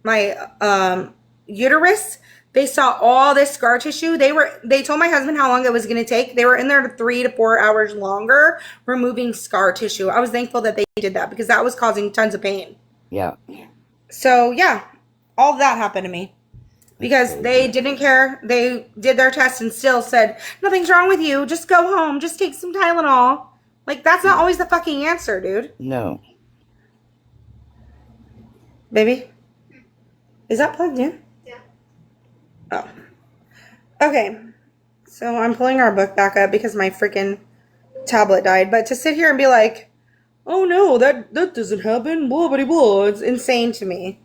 my uterus, they saw all this scar tissue. They told my husband how long it was going to take. They were in there 3 to 4 hours longer removing scar tissue. I was thankful that they did that because that was causing tons of pain. Yeah. So yeah, all of that happened to me because they didn't care. They did their test and still said, nothing's wrong with you. Just go home. Just take some Tylenol. Like, that's not always the fucking answer, dude. No. Baby, is that plugged in? Oh. Okay. So I'm pulling our book back up because my freaking tablet died. But to sit here and be like, oh no, that doesn't happen, blah, blah, blah, it's insane to me.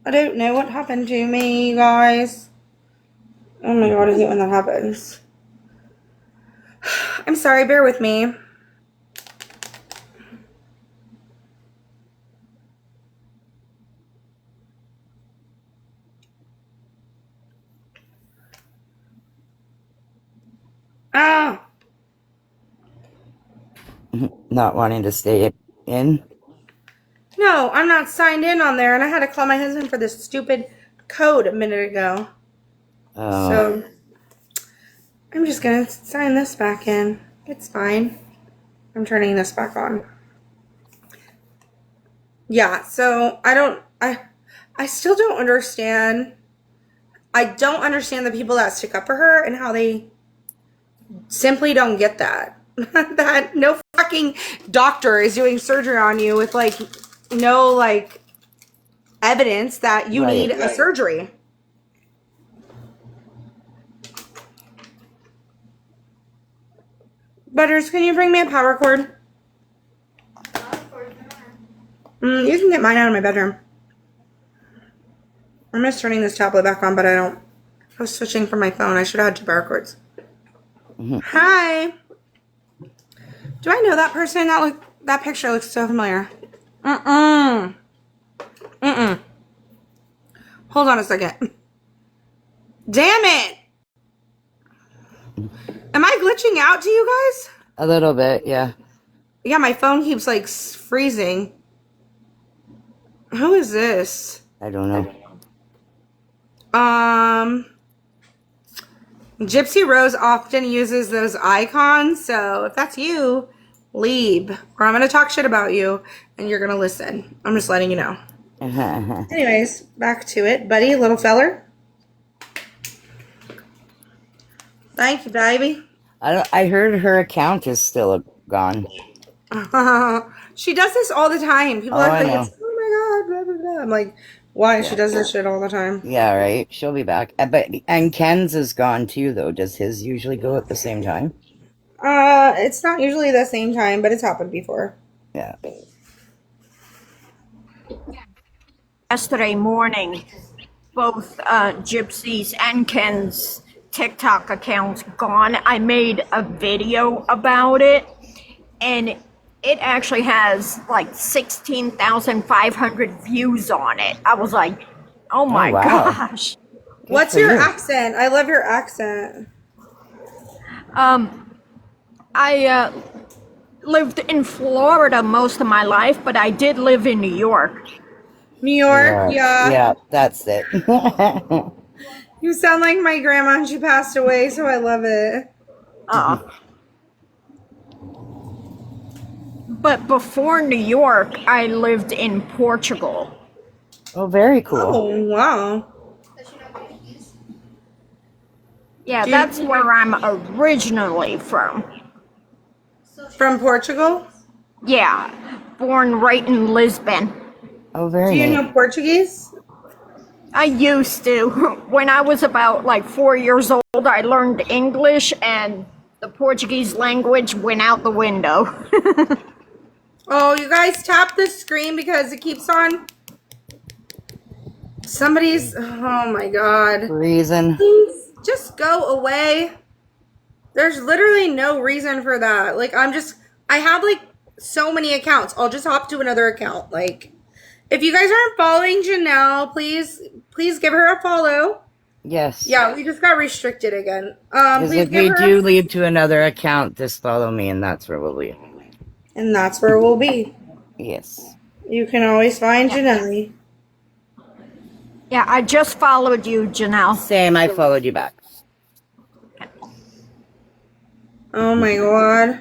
I don't know what happened to me, you guys. Oh my God, I hate when that happens. I'm sorry, bear with me. Ah! Not wanting to stay in? No, I'm not signed in on there, and I had to call my husband for this stupid code a minute ago. Oh. So, I'm just gonna sign this back in. It's fine. I'm turning this back on. Yeah, so I still don't understand. I don't understand the people that stick up for her and how they simply don't get that. That no fucking doctor is doing surgery on you with like no like evidence that you need a surgery. Butters, can you bring me a power cord? You can get mine out of my bedroom. I'm just turning this tablet back on, but I was switching from my phone. I should have had 2 power cords. Hi. Do I know that person? That picture looks so familiar. Hold on a second. Damn it. Am I glitching out to you guys? A little bit, yeah. Yeah, my phone keeps like freezing. Who is this? I don't know. Gypsy Rose often uses those icons, so if that's you, leave. Or I'm gonna talk shit about you and you're gonna listen. I'm just letting you know. Anyways, back to it. Buddy, little feller. Thank you, baby. I heard her account is still gone. She does this all the time. People are I like, know. oh my god, blah, blah, blah. I'm like, why? She does this shit all the time. Yeah, right. She'll be back. And Ken's is gone too, though. Does his usually go at the same time? It's not usually the same time, but it's happened before. Yeah. Yesterday morning, both Gypsy's and Ken's TikTok accounts gone. I made a video about it, and it actually has like 16,500 views on it. I was like, oh my wow. gosh. What's for your you. accent? I love your accent. I lived in Florida most of my life, but I did live in New York. New York, yeah. Yeah, that's it. You sound like my grandma and she passed away, so I love it. But before New York, I lived in Portugal. Oh, very cool. Oh, wow. Yeah, that's where I'm originally from. From Portugal? Yeah, born right in Lisbon. Oh, very Do you neat. know Portuguese? I used to. When I was about like 4 years old, I learned English and the Portuguese language went out the window. Oh, you guys tap the screen because it keeps on. Somebody's. Oh my god. Reason. Please just go away. There's literally no reason for that. Like, I have like so many accounts. I'll just hop to another account. Like, if you guys aren't following Janelle, please give her a follow. Yes. Yeah, we just got restricted again. Because Please if give we her, do leave to another account, just follow me, and that's where we'll be. and that's where we'll be. Yes. You can always find Janelle. Yeah, I just followed you, Janelle. Same, I followed you back. Oh my god.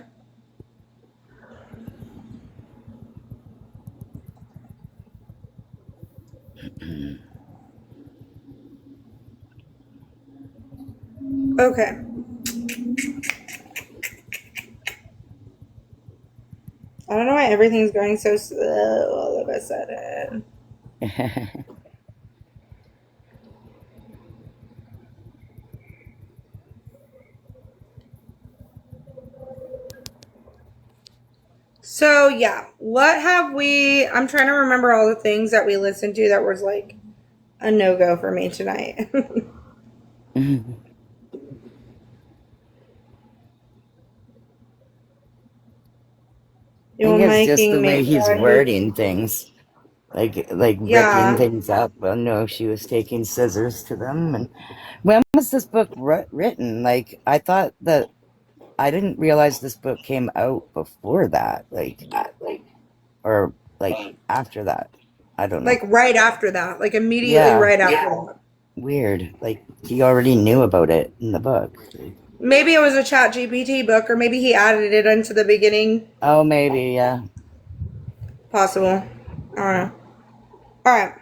Okay. I don't know why everything's going so slow all of a sudden. So yeah, what have we? I'm trying to remember all the things that we listened to that was like a no-go for me tonight. I think it's just the way he's wording things. Like Yeah. ripping things up. Well, no, she was taking scissors to them. And when was this book written? Like, I thought that I didn't realize this book came out before that. Or after that. I don't know. Like right after that, like immediately Yeah. right after that. Weird. Like, he already knew about it in the book. Maybe it was a Chat GPT book, or maybe he added it into the beginning. Oh, maybe, yeah. Possible. I don't know. All right.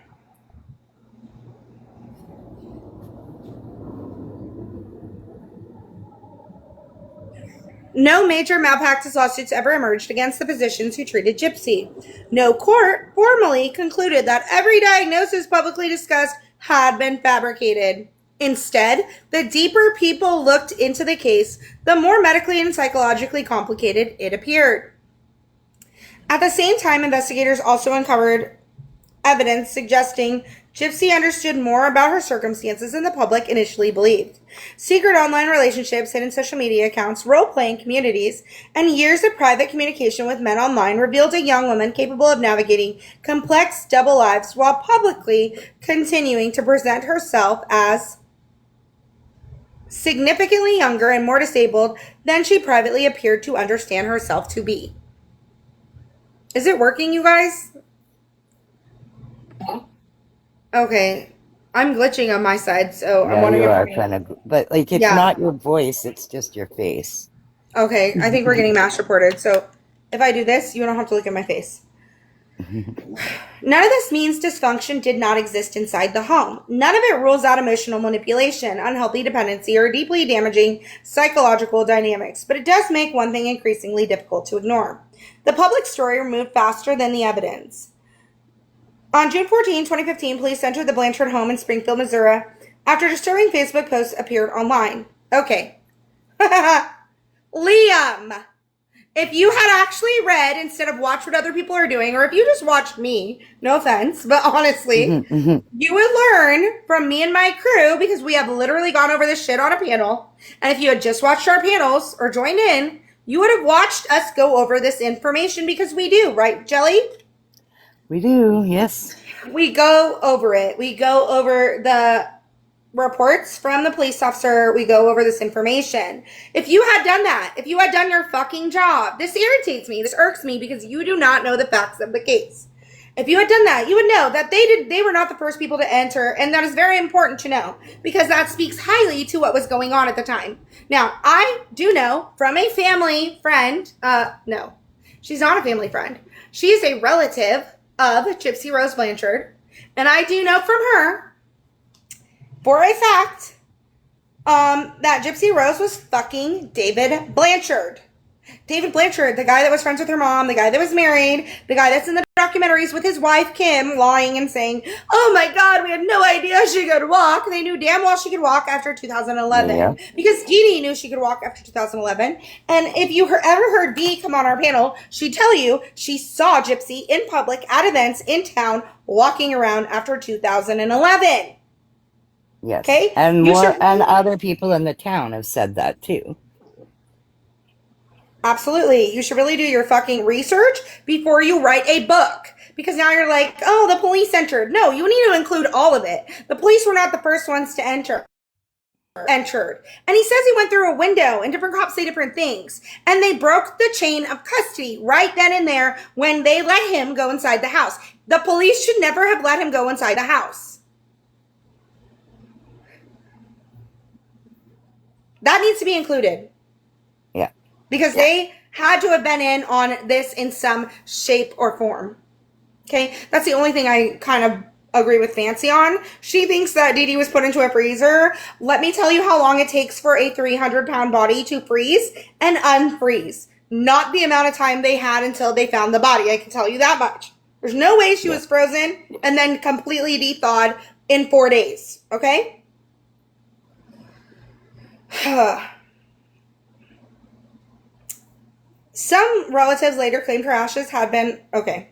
No major malpractice lawsuits ever emerged against the physicians who treated Gypsy. No court formally concluded that every diagnosis publicly discussed had been fabricated. Instead, the deeper people looked into the case, the more medically and psychologically complicated it appeared. At the same time, investigators also uncovered evidence suggesting Gypsy understood more about her circumstances than the public initially believed. Secret online relationships, hidden social media accounts, role-playing communities, and years of private communication with men online revealed a young woman capable of navigating complex double lives while publicly continuing to present herself as significantly younger and more disabled than she privately appeared to understand herself to be. Is it working, you guys? Okay. I'm glitching on my side, so I'm Yeah, wondering you if are we're kind of, but like it's yeah. not your voice, it's just your face. Okay, I think we're getting mass reported. So if I do this, you don't have to look at my face. None of this means dysfunction did not exist inside the home. None of it rules out emotional manipulation, unhealthy dependency, or deeply damaging psychological dynamics, but it does make one thing increasingly difficult to ignore. The public story moved faster than the evidence. On June 14, 2015, police entered the Blanchard home in Springfield, Missouri after disturbing Facebook posts appeared online. Okay. Liam, if you had actually read instead of watched what other people are doing, or if you just watched me, no offense, but honestly, you would learn from me and my crew because we have literally gone over this shit on a panel. And if you had just watched our panels or joined in, you would have watched us go over this information because we do, right, Jelly? We do, yes. We go over it. We go over the reports from the police officer. We go over this information. If you had done that, if you had done your fucking job, this irritates me. This irks me because you do not know the facts of the case. If you had done that, you would know that they were not the first people to enter, and that is very important to know because that speaks highly to what was going on at the time. Now, I do know from a family friend, no, she's not a family friend. She is a relative of Gypsy Rose Blanchard, and I do know from her for a fact that Gypsy Rose was fucking David Blanchard. David Blanchard, the guy that was friends with her mom, the guy that was married, the guy that's in the documentaries with his wife, Kim, lying and saying, oh my God, we had no idea she could walk. They knew damn well she could walk after 2011. Yeah. Because Dee Dee knew she could walk after 2011. And if you ever heard Dee come on our panel, she'd tell you she saw Gypsy in public at events in town walking around after 2011. Yes. Okay? And You more should- and other people in the town have said that too. Absolutely. You should really do your fucking research before you write a book. Because now you're like, oh, the police entered. No, you need to include all of it. The police were not the first ones to enter. Entered. And he says he went through a window and different cops say different things. And they broke the chain of custody right then and there when they let him go inside the house. The police should never have let him go inside the house. That needs to be included. Yeah. Because they had to have been in on this in some shape or form. Okay? That's the only thing I kind of agree with Fancy on. She thinks that Dee Dee was put into a freezer. Let me tell you how long it takes for a 300-pound body to freeze and unfreeze. Not the amount of time they had until they found the body. I can tell you that much. There's no way she was frozen and then completely de-thawed in 4 days. Okay? Some relatives later claimed her ashes had been... Okay.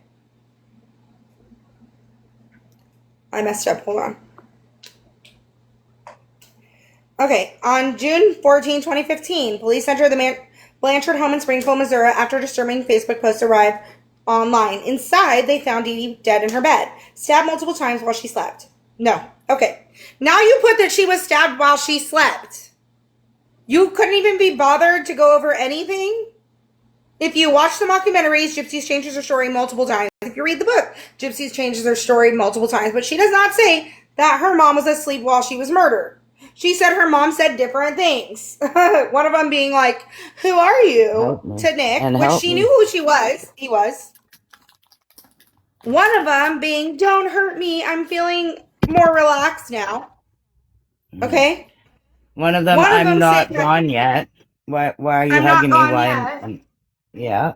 I messed up. Hold on. Okay. On June 14, 2015, police entered the Blanchard home in Springfield, Missouri after disturbing Facebook posts arrived online. Inside, they found Dee Dee dead in her bed, stabbed multiple times while she slept. No. Okay. Now you put that she was stabbed while she slept. You couldn't even be bothered to go over anything? If you watch the documentaries, Gypsy's changes her story multiple times. If you read the book, Gypsy's changes her story multiple times. But she does not say that her mom was asleep while she was murdered. She said her mom said different things. One of them being like, who are you? To Nick, which she knew who she was. He was. One of them being, don't hurt me. I'm feeling more relaxed now. Okay? One of them, I'm not gone yet. Why are you hugging me? Why? Yeah.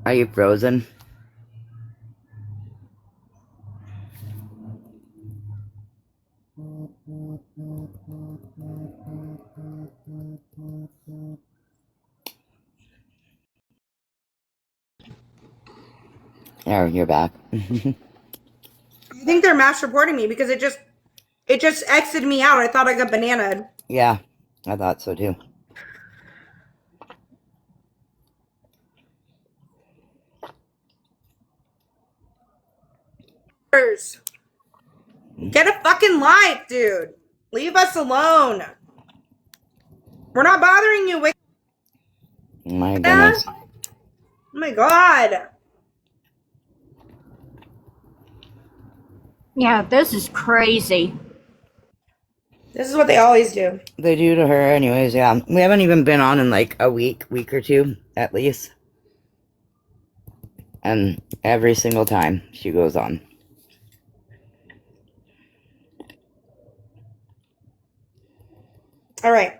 Are you frozen? There, you're back. I think they're mass reporting me because it just It just exited me out. I thought I got bananaed. Yeah, I thought so too. Get a fucking life, dude. Leave us alone. We're not bothering you, Wicca. My goodness. Oh my god. Yeah, this is crazy. This is what they always do. They do to her anyways, yeah. We haven't even been on in like a week or two, at least. And every single time she goes on. All right.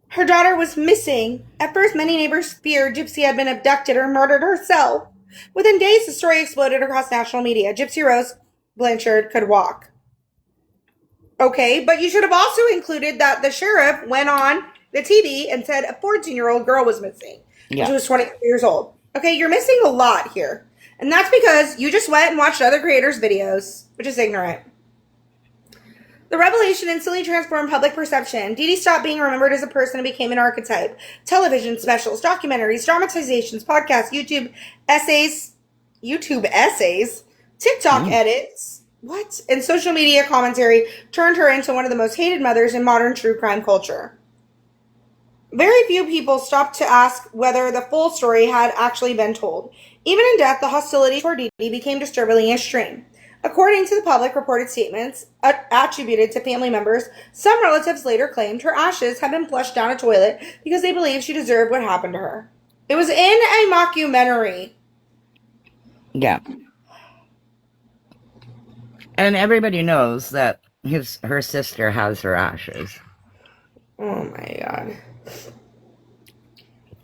Her daughter was missing. At first, many neighbors feared Gypsy had been abducted or murdered herself. Within days, the story exploded across national media. Gypsy Rose Blanchard could walk. Okay, but you should have also included that the sheriff went on the TV and said a 14-year-old girl was missing. Yeah. She was 20 years old. Okay, you're missing a lot here. And that's because you just went and watched other creators' videos, which is ignorant. The revelation instantly transformed public perception. Dee Dee stopped being remembered as a person and became an archetype. Television specials, documentaries, dramatizations, podcasts, YouTube essays, TikTok edits, and social media commentary turned her into one of the most hated mothers in modern true crime culture. Very few people stopped to ask whether the full story had actually been told. Even in death, the hostility toward Dee Dee became disturbingly extreme. According to the public reported statements attributed to family members, some relatives later claimed her ashes had been flushed down a toilet because they believed she deserved what happened to her. It was in a mockumentary. Yeah. And everybody knows that her sister has her ashes. Oh my god.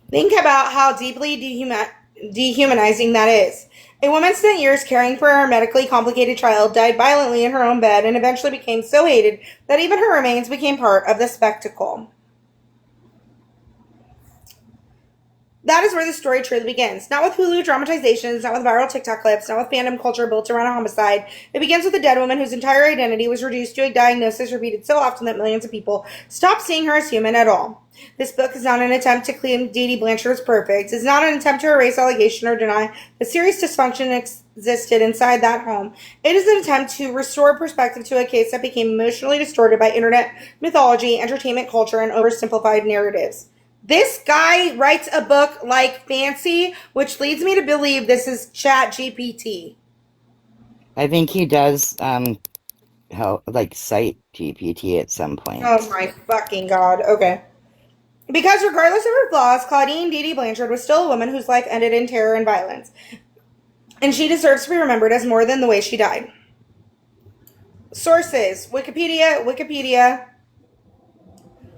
Think about how deeply dehumanizing that is. A woman spent years caring for her medically complicated child, died violently in her own bed, and eventually became so hated that even her remains became part of the spectacle. That is where the story truly begins. Not with Hulu dramatizations, not with viral TikTok clips, not with fandom culture built around a homicide. It begins with a dead woman whose entire identity was reduced to a diagnosis repeated so often that millions of people stopped seeing her as human at all. This book is not an attempt to claim Dee Dee Blanchard was perfect. It's not an attempt to erase allegation or deny the serious dysfunction existed inside that home. It is an attempt to restore perspective to a case that became emotionally distorted by internet mythology, entertainment culture, and oversimplified narratives. This guy writes a book like fancy, which leads me to believe this is Chat GPT. I think he does help cite GPT at some point. Oh my fucking god. Okay. Because regardless of her flaws, Claudine Dee Dee Blanchard was still a woman whose life ended in terror and violence. And she deserves to be remembered as more than the way she died. Sources: Wikipedia,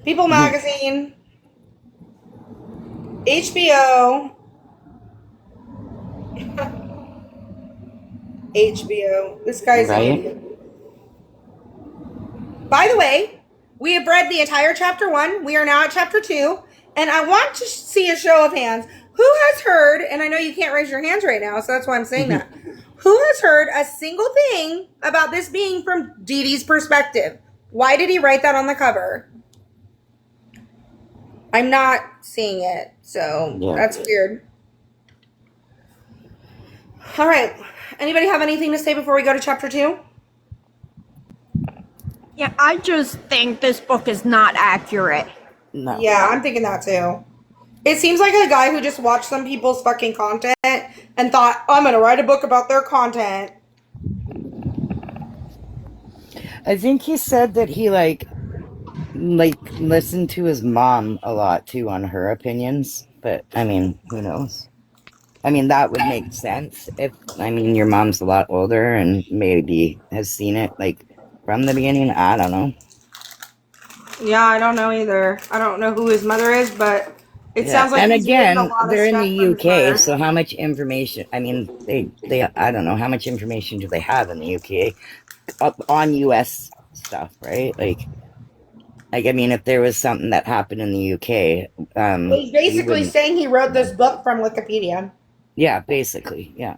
People Magazine, HBO. HBO. This guy's an idiot. By the way, we have read the entire chapter 1. We are now at chapter 2. And I want to see a show of hands. Who has heard, and I know you can't raise your hands right now, so that's why I'm saying that. Who has heard a single thing about this being from Dee Dee's perspective? Why did he write that on the cover? I'm not seeing it, so that's weird. All right. Anybody have anything to say before we go to chapter 2? Yeah, I just think this book is not accurate. No. Yeah, I'm thinking that too. It seems like a guy who just watched some people's fucking content and thought, I'm going to write a book about their content. I think he said that he listened to his mom a lot too on her opinions, but I mean, who knows? I mean, that would make sense if your mom's a lot older and maybe has seen it from the beginning. I don't know. Yeah, I don't know either. I don't know who his mother is, but it sounds like and he's again, getting a lot of they're in stuff the from his UK, mother. so how much information? I mean, they I don't know how much information do they have in the UK on US stuff, right? I mean, if there was something that happened in the UK, He's basically saying he wrote this book from Wikipedia. Yeah, basically, yeah.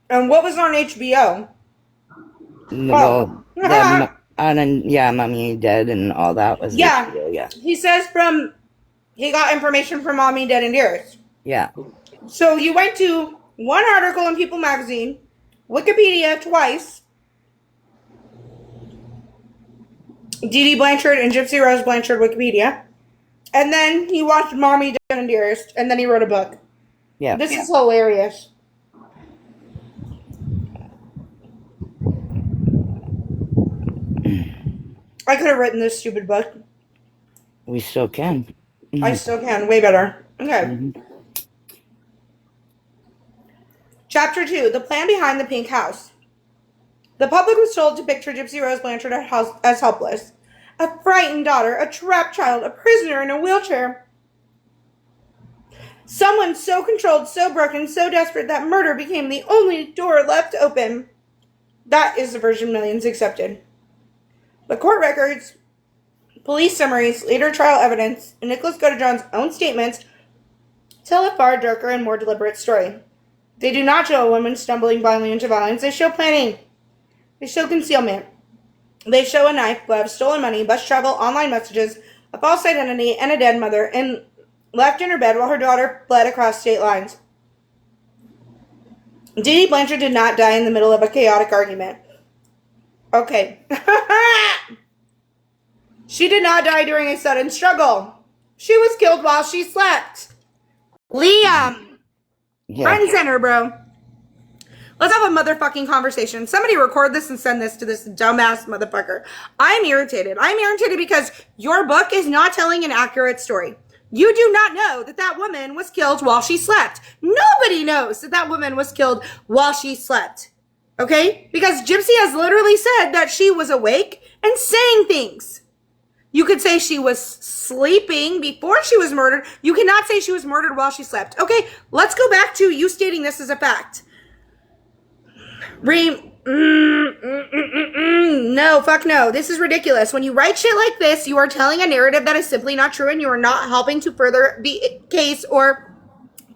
And what was on HBO? Well, Yeah, Mommy Dead and all that was HBO, yeah. He says he got information from Mommy Dead and Dearest. Yeah. So you went to one article in People Magazine, Wikipedia twice, Dee Dee Blanchard and Gypsy Rose Blanchard Wikipedia, and then he watched Mommy Dead and Dearest, and then he wrote a book. Yeah. This is hilarious. I could have written this stupid book. We still can. I still can. Way better. Okay. Chapter 2. The Plan Behind the Pink House. The public was told to picture Gypsy Rose Blanchard as helpless. A frightened daughter, a trapped child, a prisoner in a wheelchair. Someone so controlled, so broken, so desperate that murder became the only door left open. That is the version millions accepted. The court records, police summaries, later trial evidence, and Nicholas Godejohn's own statements tell a far darker and more deliberate story. They do not show a woman stumbling blindly into violence. They show planning. They show concealment. They show a knife, gloves, stolen money, bus travel, online messages, a false identity, and a dead mother, and left in her bed while her daughter fled across state lines. Dee Dee Blanchard did not die in the middle of a chaotic argument. Okay. She did not die during a sudden struggle. She was killed while she slept. Liam. Yeah. Front and center, bro. Let's have a motherfucking conversation. Somebody record this and send this to this dumbass motherfucker. I'm irritated. I'm irritated because your book is not telling an accurate story. You do not know that that woman was killed while she slept. Nobody knows that that woman was killed while she slept. Okay? Because Gypsy has literally said that she was awake and saying things. You could say she was sleeping before she was murdered. You cannot say she was murdered while she slept. Okay, let's go back to you stating this as a fact. No, fuck no. This is ridiculous. When you write shit like this, you are telling a narrative that is simply not true, and you are not helping to further the case or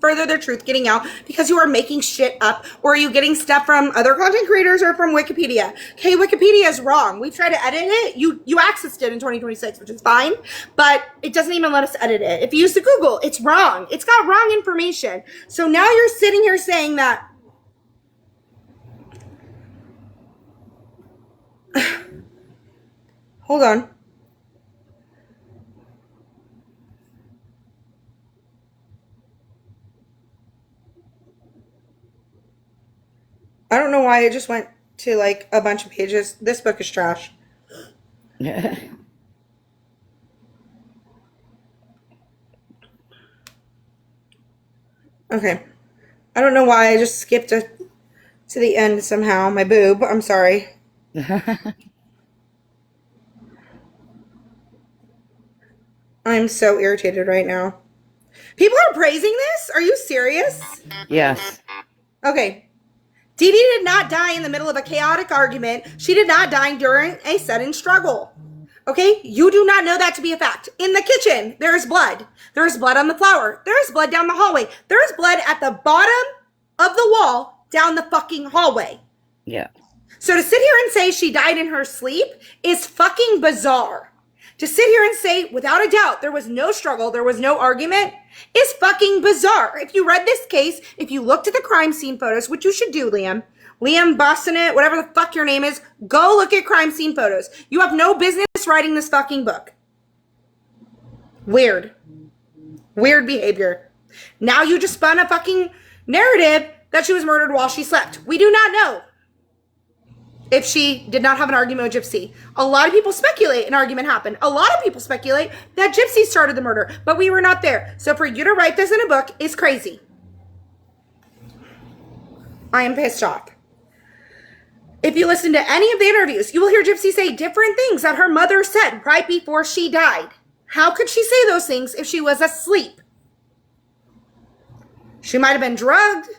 further the truth getting out because you are making shit up, or are you getting stuff from other content creators or from Wikipedia? Okay, Wikipedia is wrong. We tried to edit it. You accessed it in 2026, which is fine, but it doesn't even let us edit it. If you use the Google, it's wrong. It's got wrong information. So now you're sitting here saying that hold on. I don't know why I just went to like a bunch of pages. This book is trash. Okay. I don't know why I just skipped to the end somehow. My boob. I'm sorry. I'm so irritated right now. People are praising this? Are you serious? Yes. Okay. Dee Dee did not die in the middle of a chaotic argument. She did not die during a sudden struggle. Okay? You do not know that to be a fact. In the kitchen, there is blood. There is blood on the floor. There is blood down the hallway. There is blood at the bottom of the wall down the fucking hallway. Yeah. So to sit here and say she died in her sleep is fucking bizarre. To sit here and say, without a doubt, there was no struggle, there was no argument, is fucking bizarre. If you read this case, if you looked at the crime scene photos, which you should do, Liam Bostonette, whatever the fuck your name is, go look at crime scene photos. You have no business writing this fucking book. Weird. Weird behavior. Now you just spun a fucking narrative that she was murdered while she slept. We do not know if she did not have an argument with Gypsy. A lot of people speculate an argument happened. A lot of people speculate that Gypsy started the murder, but we were not there. So for you to write this in a book is crazy. I am pissed off. If you listen to any of the interviews, you will hear Gypsy say different things that her mother said right before she died. How could she say those things if she was asleep? She might have been drugged.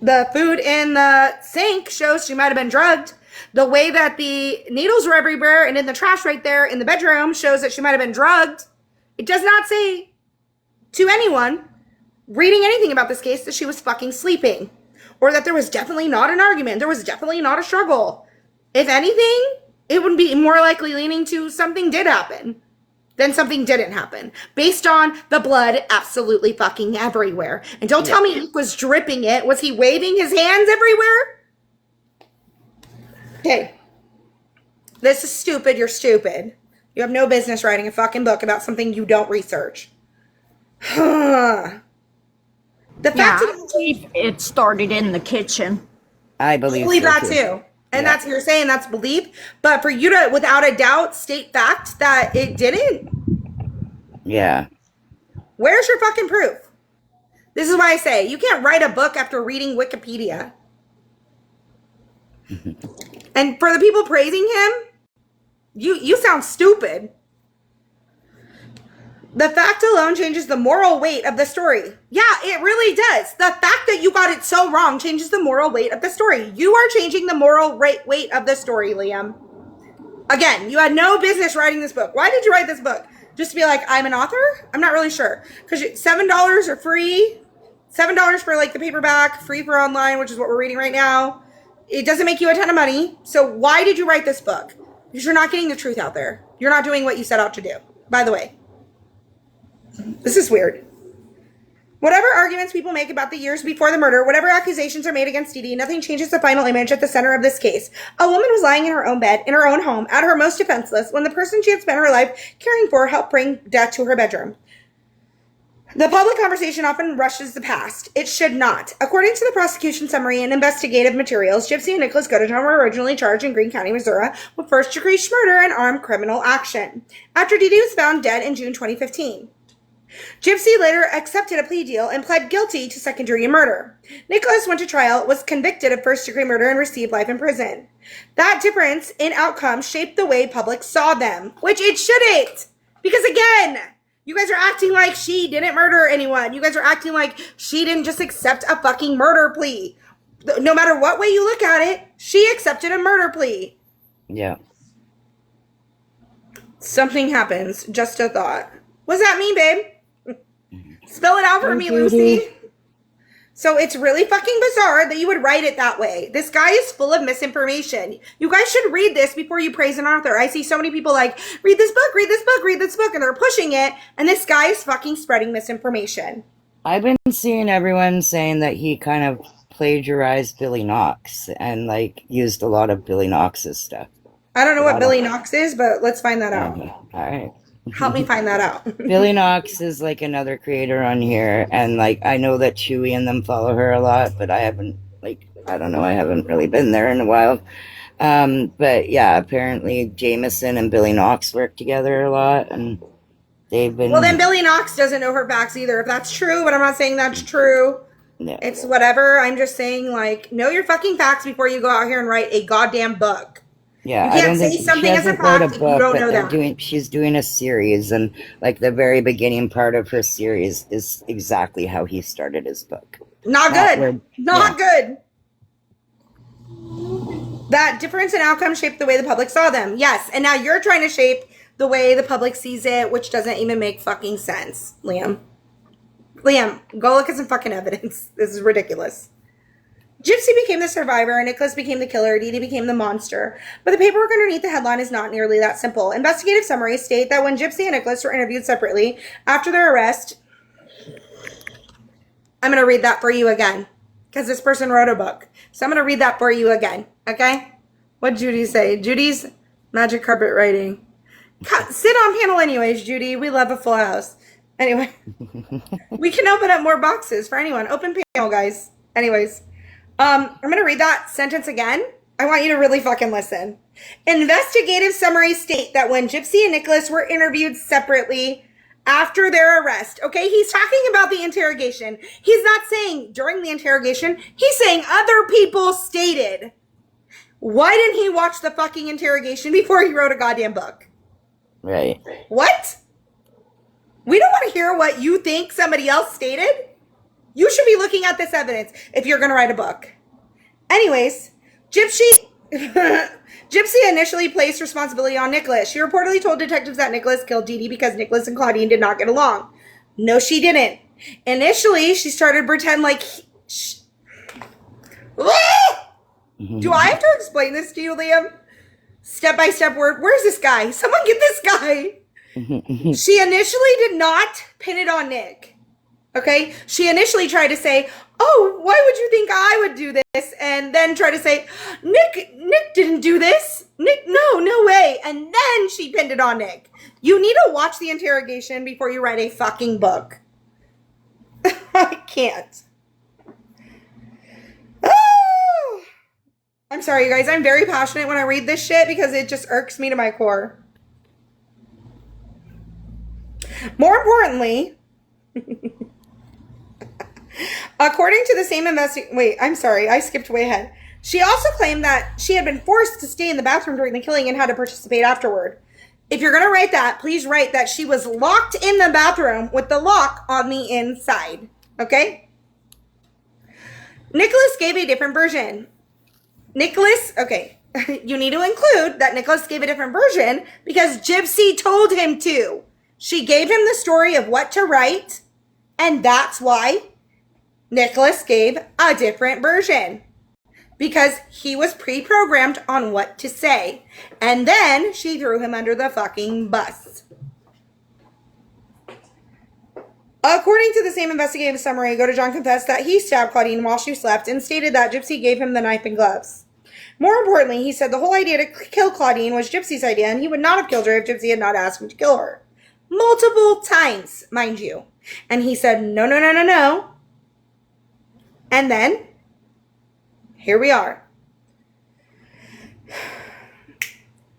The food in the sink shows she might have been drugged. The way that the needles were everywhere and in the trash right there in the bedroom shows that she might have been drugged. It does not say to anyone reading anything about this case that she was fucking sleeping, or that there was definitely not an argument. There was definitely not a struggle. If anything, it would be more likely leaning to something did happen than something didn't happen, based on the blood absolutely fucking everywhere. And don't tell me he was dripping it. Was he waving his hands everywhere? Okay. This is stupid. You're stupid. You have no business writing a fucking book about something you don't research. The fact I believe it started in the kitchen. I believe so, that too. And that's, you're saying that's belief, but for you to, without a doubt, state fact that it didn't. Yeah. Where's your fucking proof? This is why I say you can't write a book after reading Wikipedia. And for the people praising him, you sound stupid. The fact alone changes the moral weight of the story. Yeah, it really does. The fact that you got it so wrong changes the moral weight of the story. You are changing the moral weight of the story, Liam. Again, you had no business writing this book. Why did you write this book? Just to be like, I'm an author? I'm not really sure. Because $7 are free. $7 for like the paperback, free for online, which is what we're reading right now. It doesn't make you a ton of money. So why did you write this book? Because you're not getting the truth out there. You're not doing what you set out to do, by the way. This is weird. Whatever arguments people make about the years before the murder, whatever accusations are made against Dee Dee, nothing changes the final image at the center of this case. A woman was lying in her own bed, in her own home, at her most defenseless, when the person she had spent her life caring for helped bring death to her bedroom. The public conversation often rushes the past. It should not. According to the prosecution summary and investigative materials, Gypsy and Nicholas Godejohn were originally charged in Greene County, Missouri with first-degree murder and armed criminal action, after Dee Dee was found dead in June 2015. Gypsy later accepted a plea deal and pled guilty to second-degree murder. Nicholas went to trial, was convicted of first-degree murder, and received life in prison. That difference in outcome shaped the way public saw them, which it shouldn't. Because again, you guys are acting like she didn't murder anyone. You guys are acting like she didn't just accept a fucking murder plea. No matter what way you look at it, she accepted a murder plea. Yeah. Something happens. Just a thought. What's that mean, babe? Spell it out for me, Lucy. So it's really fucking bizarre that you would write it that way. This guy is full of misinformation. You guys should read this before you praise an author. I see so many people like, read this book, read this book, read this book, and they're pushing it, and this guy is fucking spreading misinformation. I've been seeing everyone saying that he kind of plagiarized Billy Knox and like used a lot of Billy Knox's stuff. I don't know what Billy Knox is, but let's find that out. Okay. All right. Help me find that out. Billy Knox is like another creator on here, and like I know that Chewy and them follow her a lot, but I haven't I don't know, I haven't really been there in a while. But yeah, apparently Jameson and Billy Knox work together a lot, and they've been. Well, then Billy Knox doesn't know her facts either. If that's true, but I'm not saying that's true. Yeah. It's whatever. I'm just saying, like, know your fucking facts before you go out here and write a goddamn book. Yeah, you I can't don't say think something she as a hasn't wrote fact a if book, you don't but know that. she's doing a series, and like the very beginning part of her series is exactly how he started his book. Not good. Not good. That difference in outcome shaped the way the public saw them. Yes, and now you're trying to shape the way the public sees it, which doesn't even make fucking sense, Liam. Liam, go look at some fucking evidence. This is ridiculous. Gypsy became the survivor, Nicholas became the killer, Dee Dee became the monster. But the paperwork underneath the headline is not nearly that simple. Investigative summaries state that when Gypsy and Nicholas were interviewed separately after their arrest, I'm going to read that for you again, because this person wrote a book. So I'm going to read that for you again, okay? What'd Judy say? Judy's magic carpet writing. Sit on panel anyways, Judy. We love a full house. Anyway, we can open up more boxes for anyone. Open panel, guys. Anyways. I'm going to read that sentence again. I want you to really fucking listen. Investigative summaries state that when Gypsy and Nicholas were interviewed separately after their arrest, okay, he's talking about the interrogation. He's not saying during the interrogation. He's saying other people stated. Why didn't he watch the fucking interrogation before he wrote a goddamn book? Right. What? We don't want to hear what you think somebody else stated. You should be looking at this evidence if you're going to write a book. Anyways, Gypsy initially placed responsibility on Nicholas. She reportedly told detectives that Nicholas killed Dee Dee because Nicholas and Claudine did not get along. No, she didn't. Initially, she started to pretend like... Do I have to explain this to you, Liam? step-by-step word. Where's this guy? Someone get this guy. She initially did not pin it on Nick. Okay? She initially tried to say, oh, why would you think I would do this? And then try to say, Nick didn't do this. Nick, no way. And then she pinned it on Nick. You need to watch the interrogation before you write a fucking book. I can't. Oh! I'm sorry, you guys. I'm very passionate when I read this shit because it just irks me to my core. More importantly, according to the same wait, I'm sorry, I skipped way ahead. She also claimed that she had been forced to stay in the bathroom during the killing and had to participate afterward. If you're going to write that, please write that she was locked in the bathroom with the lock on the inside. Okay? Nicholas gave a different version. Okay. You need to include that Nicholas gave a different version because Gypsy told him to. She gave him the story of what to write, and that's why Nicholas gave a different version. Because he was pre-programmed on what to say. And then she threw him under the fucking bus. According to the same investigative summary, Godejohn confessed that he stabbed Claudine while she slept and stated that Gypsy gave him the knife and gloves. More importantly, he said the whole idea to kill Claudine was Gypsy's idea and he would not have killed her if Gypsy had not asked him to kill her. Multiple times, mind you. And he said, no. And then, here we are.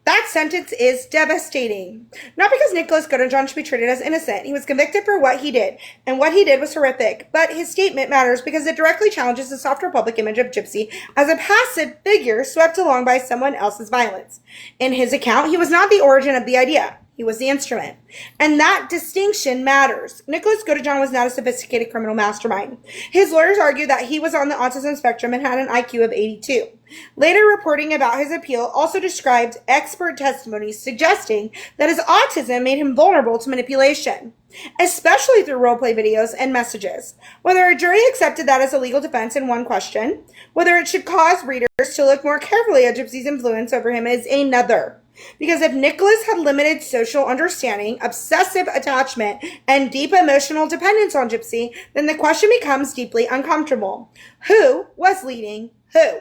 That sentence is devastating. Not because Nicholas Godejohn should be treated as innocent. He was convicted for what he did, and what he did was horrific. But his statement matters because it directly challenges the softer public image of Gypsy as a passive figure swept along by someone else's violence. In his account, he was not the origin of the idea. He was the instrument. And that distinction matters. Nicholas Godejohn was not a sophisticated criminal mastermind. His lawyers argued that he was on the autism spectrum and had an IQ of 82. Later reporting about his appeal also described expert testimonies suggesting that his autism made him vulnerable to manipulation, especially through roleplay videos and messages. Whether a jury accepted that as a legal defense in one question, whether it should cause readers to look more carefully at Gypsy's influence over him is another. Because if Nicholas had limited social understanding, obsessive attachment, and deep emotional dependence on Gypsy, then the question becomes deeply uncomfortable. Who was leading who?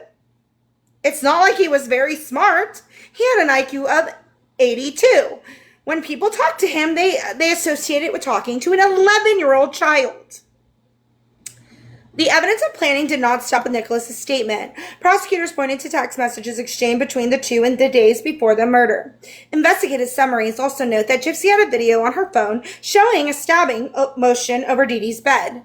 It's not like he was very smart. He had an IQ of 82. When people talk to him, they associate it with talking to an 11-year-old child. The evidence of planning did not stop with Nicholas's statement. Prosecutors pointed to text messages exchanged between the two in the days before the murder. Investigative summaries also note that Gypsy had a video on her phone showing a stabbing motion over Dee Dee's bed.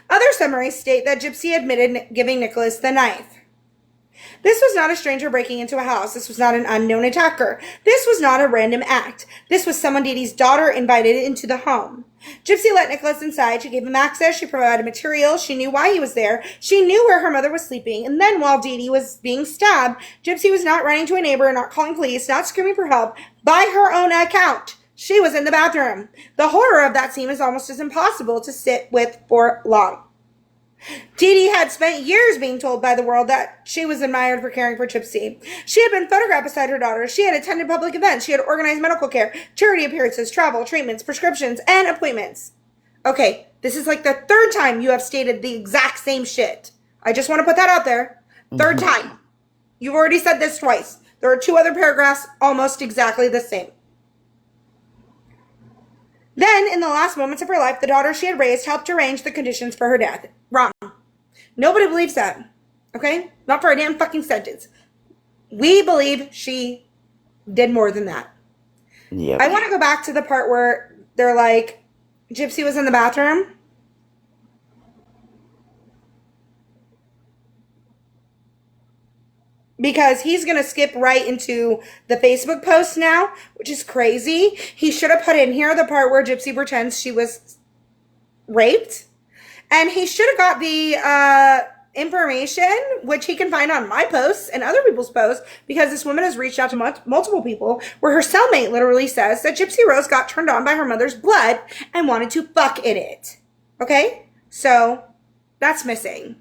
Other summaries state that Gypsy admitted giving Nicholas the knife. This was not a stranger breaking into a house. This was not an unknown attacker. This was not a random act. This was someone Dee Dee's daughter invited into the home. Gypsy let Nicholas inside. She gave him access. She provided material. She knew why he was there. She knew where her mother was sleeping. And then while Dee Dee was being stabbed, Gypsy was not running to a neighbor, not calling police, not screaming for help. By her own account, she was in the bathroom. The horror of that scene is almost as impossible to sit with for long. Dee Dee had spent years being told by the world that she was admired for caring for Gypsy. She had been photographed beside her daughter. She had attended public events. She had organized medical care, charity appearances, travel, treatments, prescriptions, and appointments. Okay, this is like the third time you have stated the exact same shit. I just want to put that out there. Third time. You've already said this twice. There are two other paragraphs almost exactly the same. Then, in the last moments of her life, the daughter she had raised helped arrange the conditions for her death. Wrong. Nobody believes that. Okay? Not for a damn fucking sentence. We believe she did more than that. Yep. I want to go back to the part where they're like, Gypsy was in the bathroom. Because he's going to skip right into the Facebook post now, which is crazy. He should have put in here the part where Gypsy pretends she was raped. And he should have got the information, which he can find on my posts and other people's posts, because this woman has reached out to multiple people, where her cellmate literally says that Gypsy Rose got turned on by her mother's blood and wanted to fuck in it. Okay? So, that's missing.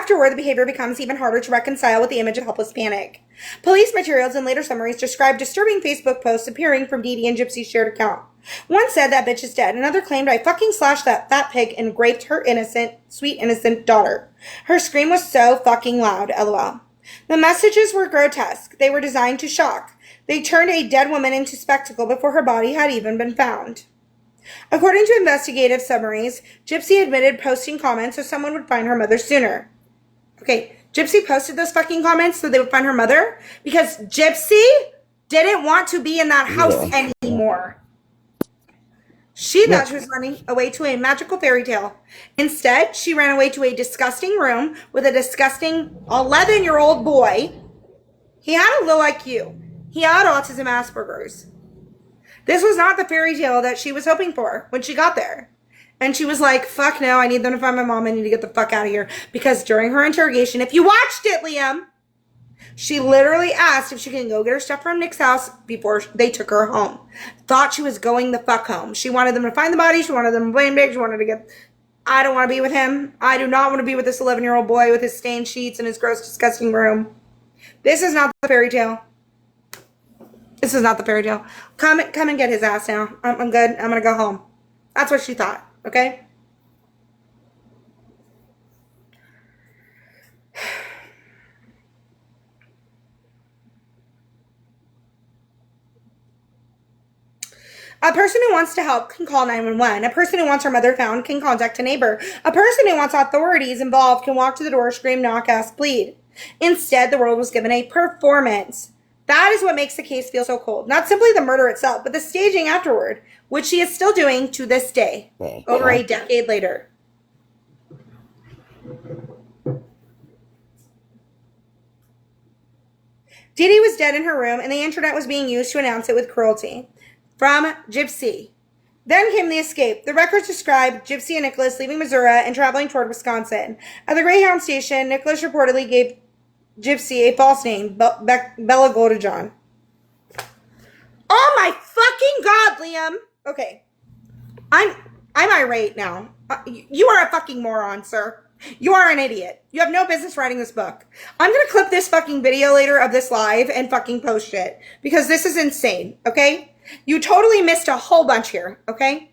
Afterward, the behavior becomes even harder to reconcile with the image of helpless panic. Police materials and later summaries describe disturbing Facebook posts appearing from Dee Dee and Gypsy's shared account. One said that bitch is dead. Another claimed I fucking slashed that fat pig and raped her innocent, sweet innocent daughter. Her scream was so fucking loud, lol. The messages were grotesque. They were designed to shock. They turned a dead woman into spectacle before her body had even been found. According to investigative summaries, Gypsy admitted posting comments so someone would find her mother sooner. Okay, Gypsy posted those fucking comments so they would find her mother because Gypsy didn't want to be in that house anymore. She thought she was running away to a magical fairy tale. Instead, she ran away to a disgusting room with a disgusting 11-year-old boy. He had a low IQ. He had autism Asperger's. This was not the fairy tale that she was hoping for when she got there. And she was like, fuck no, I need them to find my mom. I need to get the fuck out of here. Because during her interrogation, if you watched it, Liam, she literally asked if she can go get her stuff from Nick's house before they took her home. Thought she was going the fuck home. She wanted them to find the body. She wanted them to blame Nick. She wanted to get... I don't want to be with him. I do not want to be with this 11-year-old boy with his stained sheets and his gross, disgusting room. This is not the fairy tale. This is not the fairy tale. Come and get his ass now. I'm good. I'm going to go home. That's what she thought. Okay? A person who wants to help can call 911. A person who wants her mother found can contact a neighbor. A person who wants authorities involved can walk to the door, scream, knock, ask, plead. Instead, the world was given a performance. That is what makes the case feel so cold. Not simply the murder itself, but the staging afterward, which she is still doing to this day, over a decade later. Dee Dee was dead in her room, and the internet was being used to announce it with cruelty. From Gypsy. Then came the escape. The records describe Gypsy and Nicholas leaving Missouri and traveling toward Wisconsin. At the Greyhound station, Nicholas reportedly gave Gypsy a false name, Bella Godejohn. Oh my fucking god, Liam! Okay. I'm irate now. You are a fucking moron, sir. You are an idiot. You have no business writing this book. I'm gonna clip this fucking video later of this live and fucking post it. Because this is insane, okay? You totally missed a whole bunch here, okay?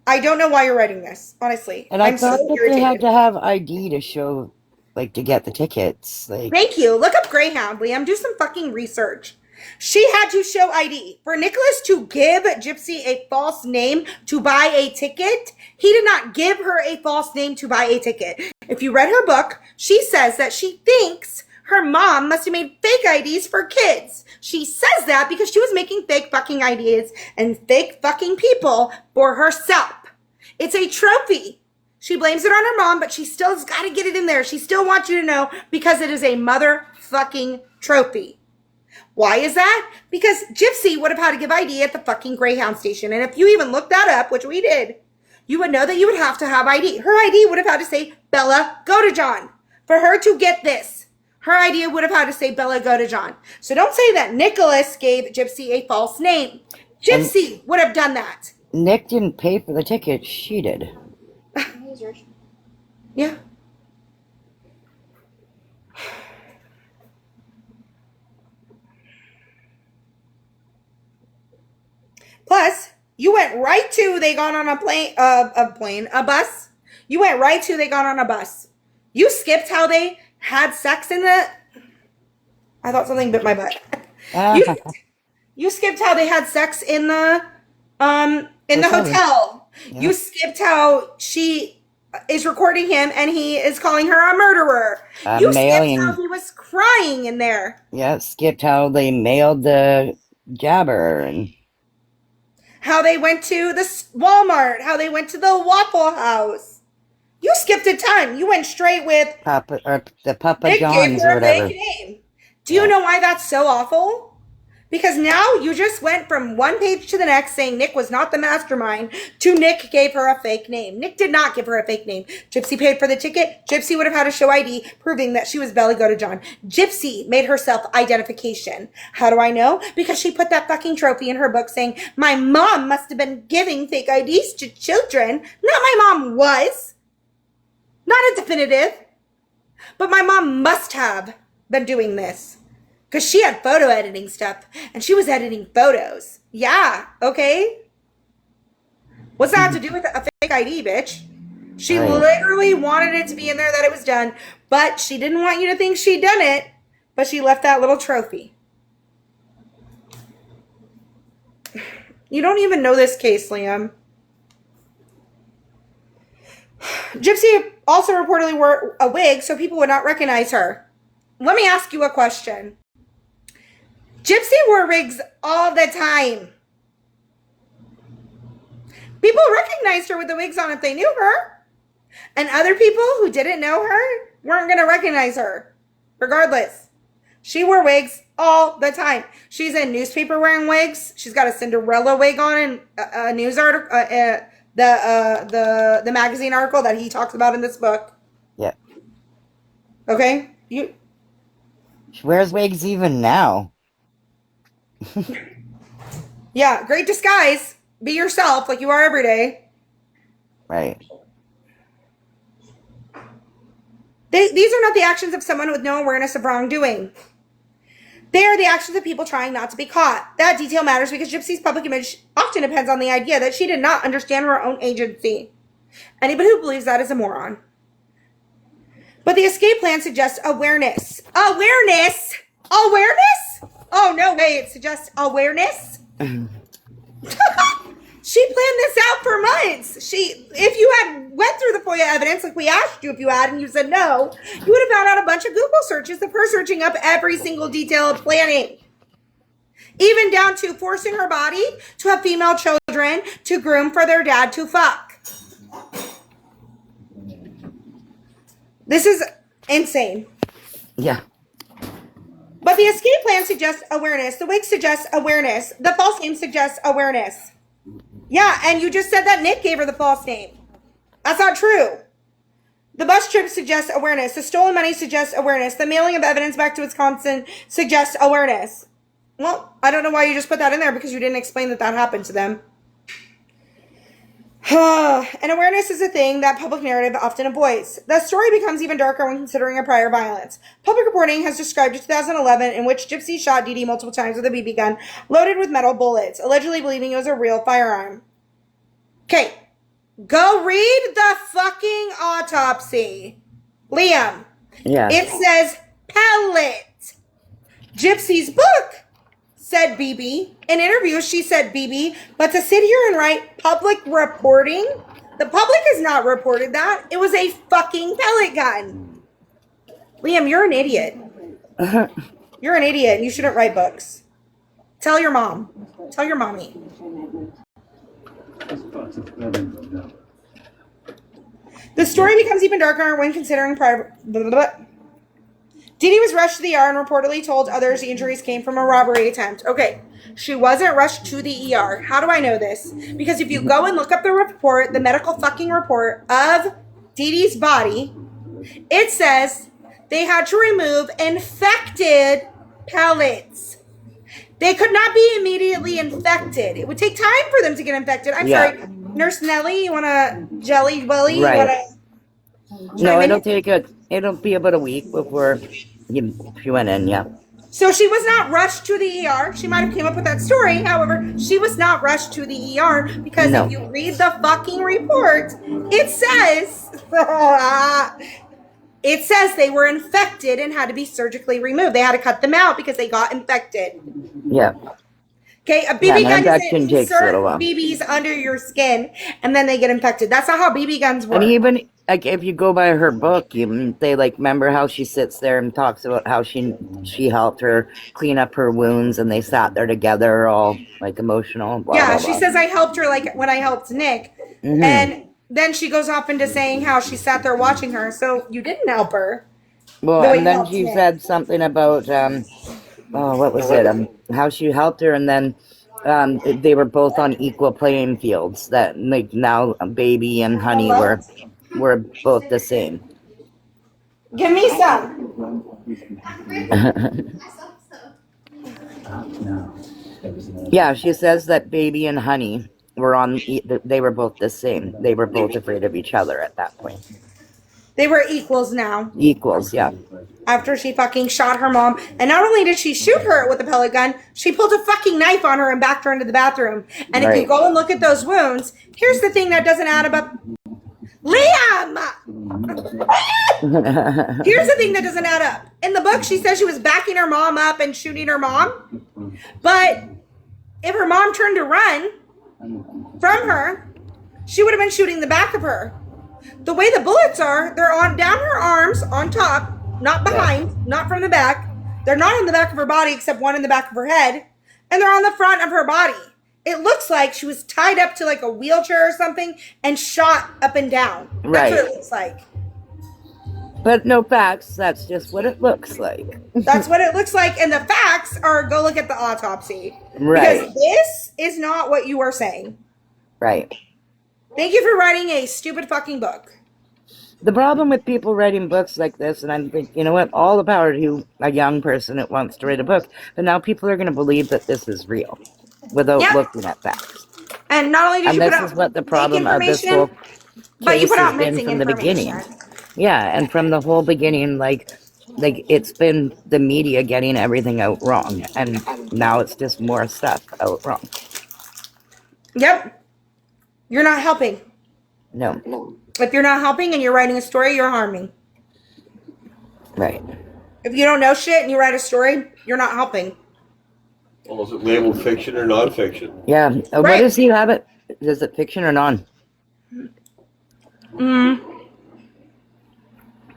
I don't know why you're writing this, honestly. And I thought that they had to have ID to show, like, to get the tickets. Like, thank you. Look up Greyhound, Liam. Do some fucking research. She had to show ID. For Nicholas to give Gypsy a false name to buy a ticket, he did not give her a false name to buy a ticket. If you read her book, she says that she thinks her mom must have made fake IDs for kids. She says that because she was making fake fucking IDs and fake fucking people for herself. It's a trophy. She blames it on her mom, but she still has got to get it in there. She still wants you to know because it is a motherfucking trophy. Why is that? Because Gypsy would have had to give ID at the fucking Greyhound station. And if you even look that up, which we did, you would know that you would have to have ID. Her ID would have had to say Bella Godejohn. For her to get this, her ID would have had to say Bella Godejohn. So don't say that Nicholas gave Gypsy a false name. Gypsy would have done that. Nick didn't pay for the ticket. She did. Yeah. Plus, you went right to they got on a bus. You went right to they got on a bus. You skipped how they had sex in the... I thought something bit my butt. You skipped how they had sex in the hotel. Yeah. You skipped how she is recording him and he is calling her a murderer. You skipped how he was crying in there. Yeah, skipped how they mailed the jabber and how they went to the Walmart, how they went to the Waffle House. You skipped a ton. You went straight with Papa John's or whatever. Fake name. Do you know why that's so awful? Because now you just went from one page to the next saying Nick was not the mastermind to Nick gave her a fake name. Nick did not give her a fake name. Gypsy paid for the ticket. Gypsy would have had to show ID proving that she was Bella Godejohn. Gypsy made her self-identification. How do I know? Because she put that fucking trophy in her book saying, my mom must have been giving fake IDs to children. Not my mom was. Not a definitive. But my mom must have been doing this because she had photo editing stuff and she was editing photos. Yeah, okay. What's that have to do with a fake ID, bitch? She literally wanted it to be in there that it was done, but she didn't want you to think she'd done it, but she left that little trophy. You don't even know this case, Liam. Gypsy also reportedly wore a wig so people would not recognize her. Let me ask you a question. Gypsy wore wigs all the time. People recognized her with the wigs on if they knew her. And other people who didn't know her weren't going to recognize her. Regardless. She wore wigs all the time. She's in newspaper wearing wigs. She's got a Cinderella wig on in a news article, the magazine article that he talks about in this book. Yeah. Okay? She wears wigs even now. Yeah, great disguise. Be yourself like you are every day. Right. These are not the actions of someone with no awareness of wrongdoing. They are the actions of people trying not to be caught. That detail matters because Gypsy's public image often depends on the idea that she did not understand her own agency. Anybody who believes that is a moron. But the escape plan suggests awareness. Awareness? Awareness? Oh, no way. It suggests awareness? She planned this out for months. If you had went through the FOIA evidence like we asked you if you had and you said no, you would have found out a bunch of Google searches of her searching up every single detail of planning. Even down to forcing her body to have female children to groom for their dad to fuck. This is insane. Yeah. But the escape plan suggests awareness. The wig suggests awareness. The false name suggests awareness. Yeah, and you just said that Nick gave her the false name. That's not true. The bus trip suggests awareness. The stolen money suggests awareness. The mailing of evidence back to Wisconsin suggests awareness. Well, I don't know why you just put that in there because you didn't explain that happened to them. And awareness is a thing that public narrative often avoids. The story becomes even darker when considering her prior violence. Public reporting has described 2011 in which Gypsy shot Dee Dee multiple times with a BB gun loaded with metal bullets, allegedly believing it was a real firearm. Okay, go read the fucking autopsy. Liam. Yeah. It says pellet. Gypsy's book said BB. In interviews, she said BB. But to sit here and write public reporting, the public has not reported that. It was a fucking pellet gun. Liam, you're an idiot. You're an idiot. You shouldn't write books. Tell your mom. Tell your mommy. The story becomes even darker when considering prior... Dee Dee was rushed to the ER and reportedly told others the injuries came from a robbery attempt. Okay, she wasn't rushed to the ER. How do I know this? Because if you go and look up the report, the medical fucking report of Dee Dee's body, it says they had to remove infected pellets. They could not be immediately infected. It would take time for them to get infected. I'm sorry, Nurse Nellie, you want a jelly belly? Right. No, it'll be about a week before she went in, yeah. So she was not rushed to the ER. She might have came up with that story. However, she was not rushed to the ER because if you read the fucking report, it says they were infected and had to be surgically removed. They had to cut them out because they got infected. Yeah. Okay, a BB gun doesn't insert a while. BBs under your skin and then they get infected. That's not how BB guns work. And even like if you go by her book, they remember how she sits there and talks about how she helped her clean up her wounds, and they sat there together, all emotional. Blah, yeah, blah, she blah. says I helped her when I helped Nick, and then she goes off into saying how she sat there watching her. So you didn't help her. Well, and then she said something about what was it? How she helped her, and then they were both on equal playing fields. That now Baby and Honey were both the same. Give me some. Yeah, she says that Baby and Honey were they were both the same. They were both afraid of each other at that point. They were equals now. Equals, yeah. After she fucking shot her mom. And not only did she shoot her with a pellet gun, she pulled a fucking knife on her and backed her into the bathroom. And if you go and look at those wounds, here's the thing that doesn't add up. Liam! Here's the thing that doesn't add up. In the book, she says she was backing her mom up and shooting her mom. But if her mom turned to run from her, she would have been shooting the back of her. The way the bullets are, they're on down her arms, on top, not behind, not from the back. They're not on the back of her body, except one in the back of her head. And they're on the front of her body. It looks like she was tied up to like a wheelchair or something and shot up and down. That's what it looks like. But no facts. That's just what it looks like. That's what it looks like. And the facts are go look at the autopsy. Right. Because this is not what you are saying. Right. Thank you for writing a stupid fucking book. The problem with people writing books like this, and I'm thinking, you know what, all the power to a young person that wants to write a book, but now people are going to believe that this is real without looking at facts. And not only did you put out this is what the problem of this whole but you case put out has been missing from the beginning. information. Yeah, and from the whole beginning, like it's been the media getting everything out wrong, and now it's just more stuff out wrong. Yep. You're not helping. No. If you're not helping and you're writing a story, you're harming. Right. If you don't know shit and you write a story, you're not helping. Well, is it labeled fiction or nonfiction? Yeah. What does he have it? Is it fiction or non?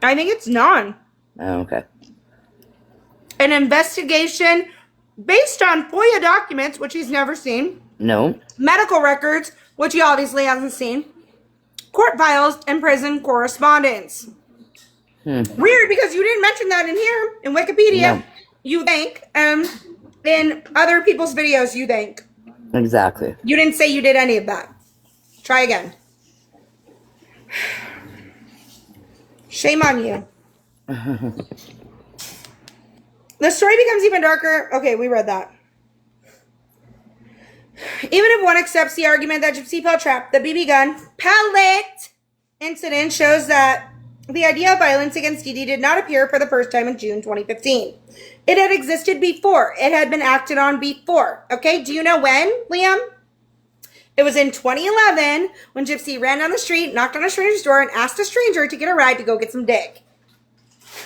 I think it's non. Oh, okay. An investigation based on FOIA documents, which he's never seen. No. Medical records, which he obviously hasn't seen. Court files and prison correspondence. Weird, because you didn't mention that in here. In Wikipedia, you think. In other people's videos, you think. Exactly. You didn't say you did any of that. Try again. Shame on you. The story becomes even darker. Okay, we read that. Even if one accepts the argument that Gypsy Pell trapped the BB gun pellet incident shows that the idea of violence against Dee Dee did not appear for the first time in June 2015. It had existed before. It had been acted on before. Okay, do you know when, Liam? It was in 2011 when Gypsy ran down the street, knocked on a stranger's door, and asked a stranger to get a ride to go get some dick.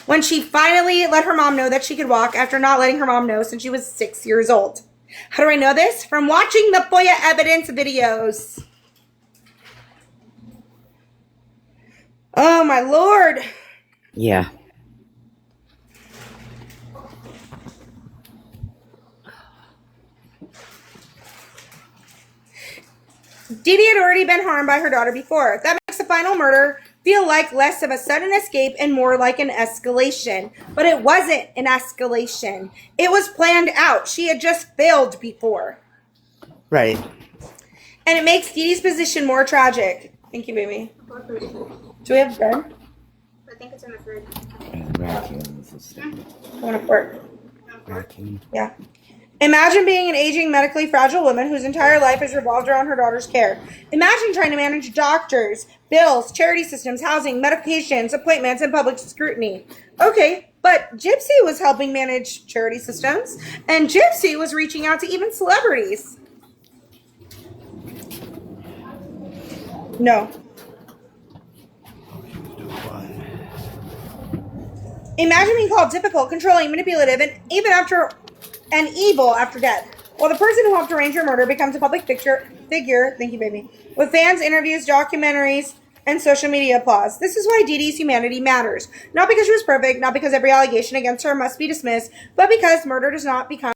When she finally let her mom know that she could walk after not letting her mom know since she was 6 years old. How do I know this? From watching the FOIA evidence videos. Oh, my Lord. Yeah. Dee Dee had already been harmed by her daughter before. That makes the final murder feel like less of a sudden escape and more like an escalation. But it wasn't an escalation. It was planned out. She had just failed before. Right. And it makes Dee Dee's position more tragic. Thank you, baby. Do we have bread? I think it's in the fridge. I want a fork. Yeah. Imagine being an aging, medically fragile woman whose entire life is revolved around her daughter's care. Imagine trying to manage doctors, bills, charity systems, housing, medications, appointments, and public scrutiny. Okay, but Gypsy was helping manage charity systems, and Gypsy was reaching out to even celebrities. No. Imagine being called difficult, controlling, manipulative, and even after and evil after death. While the person who helped arrange her murder becomes a public figure, thank you, baby, with fans, interviews, documentaries, and social media applause. This is why Dee Dee's humanity matters. Not because she was perfect, not because every allegation against her must be dismissed, but because murder does not become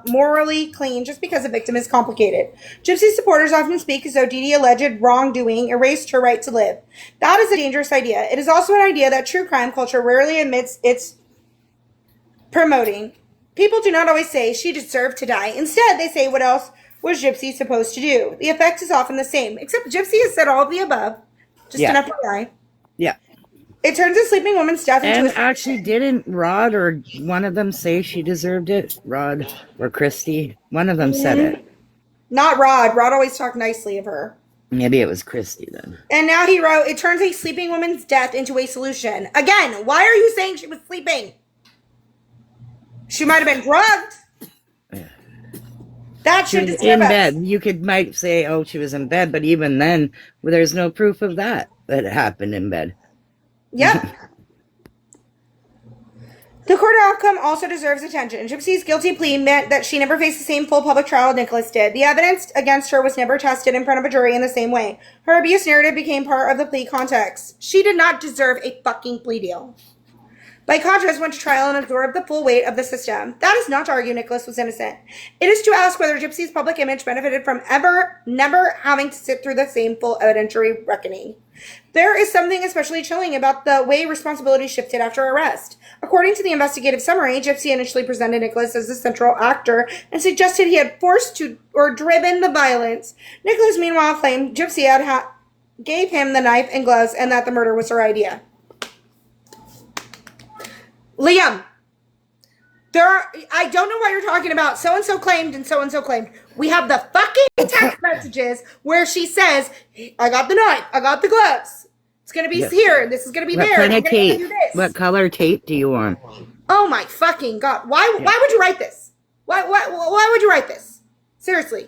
morally clean just because a victim is complicated. Gypsy supporters often speak as though Dee Dee's alleged wrongdoing erased her right to live. That is a dangerous idea. It is also an idea that true crime culture rarely admits it's promoting. People do not always say she deserved to die. Instead, they say what else was Gypsy supposed to do. The effect is often the same, except Gypsy has said all of the above. Just an FYI. Yeah. It turns a sleeping woman's death into And actually, didn't Rod or one of them say she deserved it? Rod or Christy? One of them said it. Not Rod. Rod always talked nicely of her. Maybe it was Christy then. And now he wrote, it turns a sleeping woman's death into a solution. Again, why are you saying she was sleeping? She might have been drugged. That should disturb in us. bed. You might say, oh, she was in bed, but even then, well, there's no proof of that it happened in bed. Yep. The court outcome also deserves attention. Gypsy's guilty plea meant that she never faced the same full public trial Nicholas did. The evidence against her was never tested in front of a jury in the same way. Her abuse narrative became part of the plea context. She did not deserve a fucking plea deal. By contrast, went to trial and absorbed the full weight of the system. That is not to argue Nicholas was innocent. It is to ask whether Gypsy's public image benefited from never having to sit through the same full evidentiary reckoning. There is something especially chilling about the way responsibility shifted after arrest. According to the investigative summary, Gypsy initially presented Nicholas as the central actor and suggested he had forced to or driven the violence. Nicholas, meanwhile, claimed Gypsy gave him the knife and gloves and that the murder was her idea. Liam, I don't know what you're talking about. So-and-so claimed and so-and-so claimed. We have the fucking text messages where she says, I got the knife, I got the gloves. It's going to be here, this is going to be what there. Kind of tape? Do this. What color tape do you want? Oh my fucking God. Why would you write this? Why would you write this? Seriously.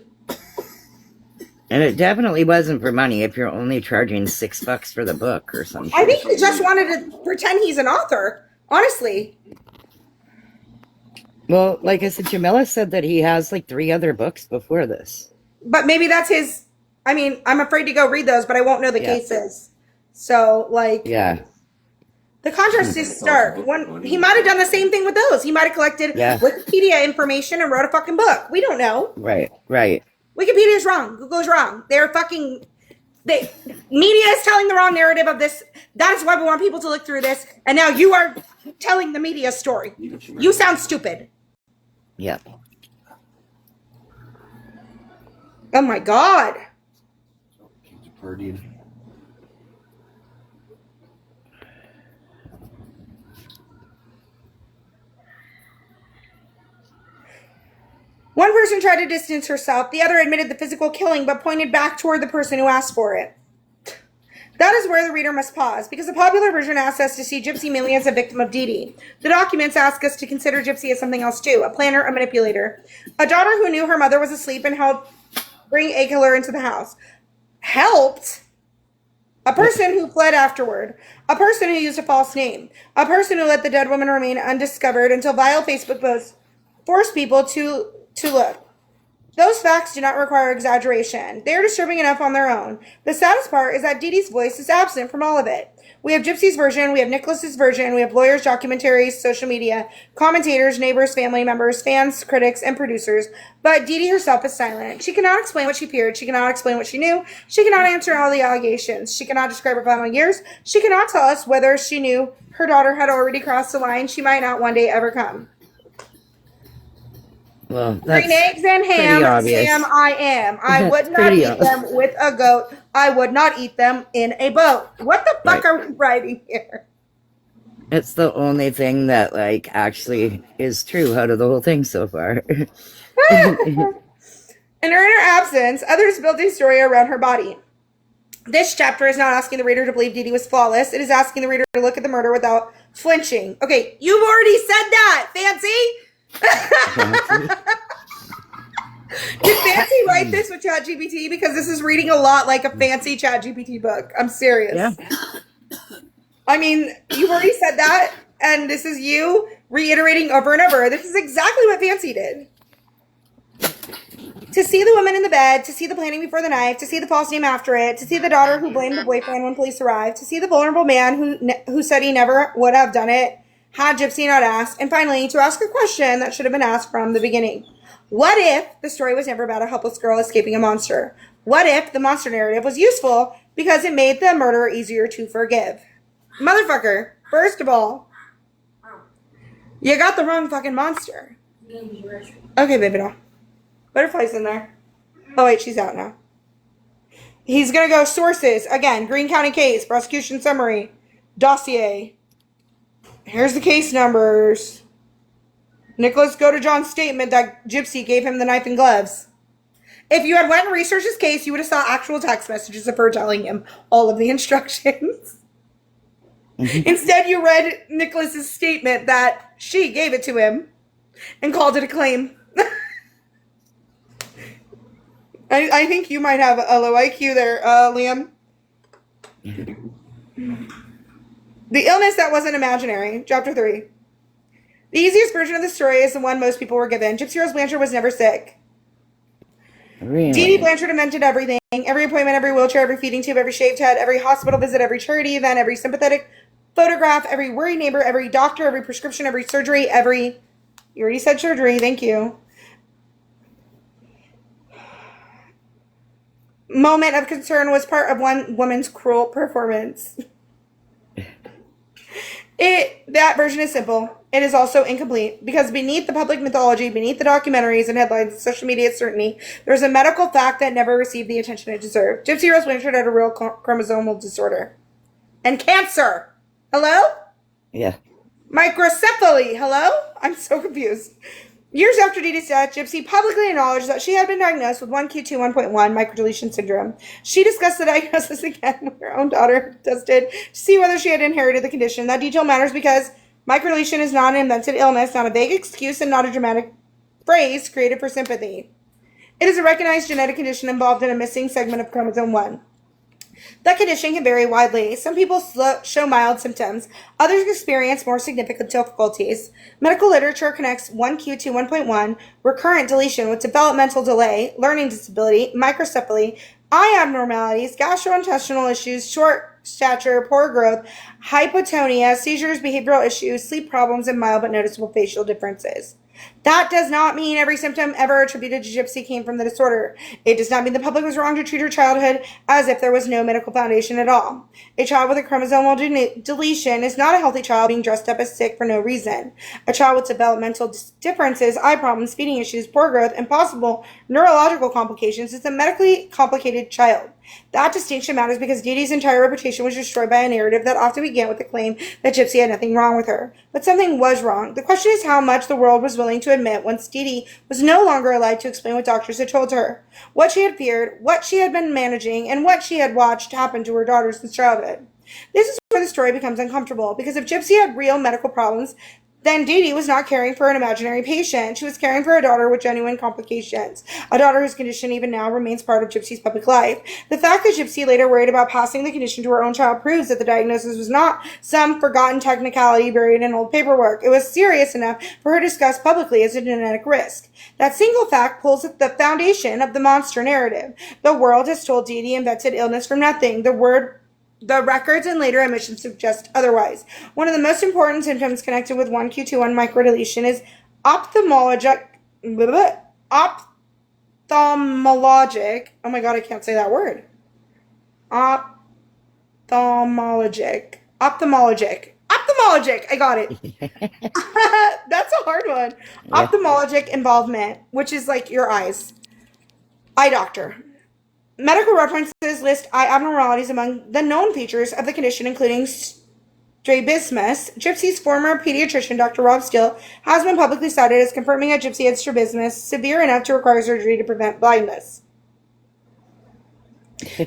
And it definitely wasn't for money if you're only charging $6 for the book or something. I think he just wanted to pretend he's an author. Honestly. Well, like I said, Jamila said that he has like 3 other books before this. But maybe that's his. I mean, I'm afraid to go read those, but I won't know the cases. So, like. Yeah. The contrast is stark. He might have done the same thing with those. He might have collected Wikipedia information and wrote a fucking book. We don't know. Right. Wikipedia is wrong. Google's wrong. They're fucking. Media is telling the wrong narrative of this. That is why we want people to look through this. And now you are telling the media story. You sound stupid. Yep. Oh my God. One person tried to distance herself. The other admitted the physical killing, but pointed back toward the person who asked for it. That is where the reader must pause, because the popular version asks us to see Gypsy mainly as a victim of Dee Dee. The documents ask us to consider Gypsy as something else too, a planner, a manipulator. A daughter who knew her mother was asleep and helped bring a killer into the house. Helped? A person who fled afterward. A person who used a false name. A person who let the dead woman remain undiscovered until vile Facebook posts forced people to look. Those facts do not require exaggeration. They are disturbing enough on their own. The saddest part is that Dee Dee's voice is absent from all of it. We have Gypsy's version, we have Nicholas's version, we have lawyers, documentaries, social media, commentators, neighbors, family members, fans, critics, and producers. But Dee Dee herself is silent. She cannot explain what she feared. She cannot explain what she knew. She cannot answer all the allegations. She cannot describe her final years. She cannot tell us whether she knew her daughter had already crossed the line she might not one day ever come. Well, that's green eggs and ham, Sam, I am. I would not eat them with a goat. I would not eat them in a boat. What the fuck are we writing here? It's the only thing that, like, actually is true out of the whole thing so far. In her absence, others built a story around her body. This chapter is not asking the reader to believe Dee Dee was flawless. It is asking the reader to look at the murder without flinching. Okay, you've already said that, Fancy! Did Fancy write this with ChatGPT? Because this is reading a lot like a fancy ChatGPT book. I'm serious. Yeah. I mean, you've already said that, and this is you reiterating over and over. This is exactly what Fancy did. To see the woman in the bed, to see the planning before the knife, to see the false name after it, to see the daughter who blamed the boyfriend when police arrived, to see the vulnerable man who said he never would have done it, had Gypsy not asked, and finally, to ask a question that should have been asked from the beginning. What if the story was never about a helpless girl escaping a monster? What if the monster narrative was useful because it made the murderer easier to forgive? Motherfucker, first of all, you got the wrong fucking monster. Okay, baby doll. Butterfly's in there. Oh, wait, she's out now. He's going to go sources. Again, Greene County case, prosecution summary, dossier. Here's the case numbers. Nicholas Godejohn's statement that Gypsy gave him the knife and gloves. If you had went and researched his case, you would have saw actual text messages of her telling him all of the instructions. Instead, you read Nicholas's statement that she gave it to him and called it a claim. I think you might have a low IQ there, Liam. The illness that wasn't imaginary, chapter 3. The easiest version of the story is the one most people were given. Gypsy Rose Blanchard was never sick. Really? Dee Dee Blanchard invented everything. Every appointment, every wheelchair, every feeding tube, every shaved head, every hospital visit, every charity event, every sympathetic photograph, every worried neighbor, every doctor, every prescription, every surgery, every... You already said surgery, thank you. Moment of concern was part of one woman's cruel performance. That version is simple. It is also incomplete because beneath the public mythology, beneath the documentaries and headlines and social media certainty, there is a medical fact that never received the attention it deserved. Gypsy Rose Blanchard had a real chromosomal disorder. And cancer. Hello? Yeah. Microcephaly. Hello? I'm so confused. Years after Dee Dee's death, Gypsy publicly acknowledged that she had been diagnosed with 1Q21.1 microdeletion syndrome. She discussed the diagnosis again with her own daughter, tested to see whether she had inherited the condition. That detail matters because microdeletion is not an invented illness, not a vague excuse, and not a dramatic phrase created for sympathy. It is a recognized genetic condition involved in a missing segment of chromosome 1. That condition can vary widely. Some people show mild symptoms. Others experience more significant difficulties. Medical literature connects 1Q21.1, recurrent deletion, with developmental delay, learning disability, microcephaly, eye abnormalities, gastrointestinal issues, short stature, poor growth, hypotonia, seizures, behavioral issues, sleep problems, and mild but noticeable facial differences. That does not mean every symptom ever attributed to Gypsy came from the disorder. It does not mean the public was wrong to treat her childhood as if there was no medical foundation at all. A child with a chromosomal deletion is not a healthy child being dressed up as sick for no reason. A child with developmental differences, eye problems, feeding issues, poor growth, and possible neurological complications is a medically complicated child. That distinction matters because Dee Dee's entire reputation was destroyed by a narrative that often began with the claim that Gypsy had nothing wrong with her. But something was wrong. The question is how much the world was willing to admit once Dee Dee was no longer alive to explain what doctors had told her, what she had feared, what she had been managing, and what she had watched happen to her daughter since childhood. This is where the story becomes uncomfortable, because if Gypsy had real medical problems, then Dee Dee was not caring for an imaginary patient. She was caring for a daughter with genuine complications. A daughter whose condition even now remains part of Gypsy's public life. The fact that Gypsy later worried about passing the condition to her own child proves that the diagnosis was not some forgotten technicality buried in old paperwork. It was serious enough for her to discuss publicly as a genetic risk. That single fact pulls at the foundation of the monster narrative. The world has told Dee Dee invented illness from nothing. The records and later admissions suggest otherwise. One of the most important symptoms connected with 1Q21 microdeletion is ophthalmologic. Oh my god, I can't say that word. Ophthalmologic. I got it. That's a hard one. Yeah. Ophthalmologic involvement, which is like your eyes. Eye doctor. Medical references list eye abnormalities among the known features of the condition, including strabismus. Gypsy's former pediatrician, Dr. Rob Steele, has been publicly cited as confirming that Gypsy had strabismus severe enough to require surgery to prevent blindness.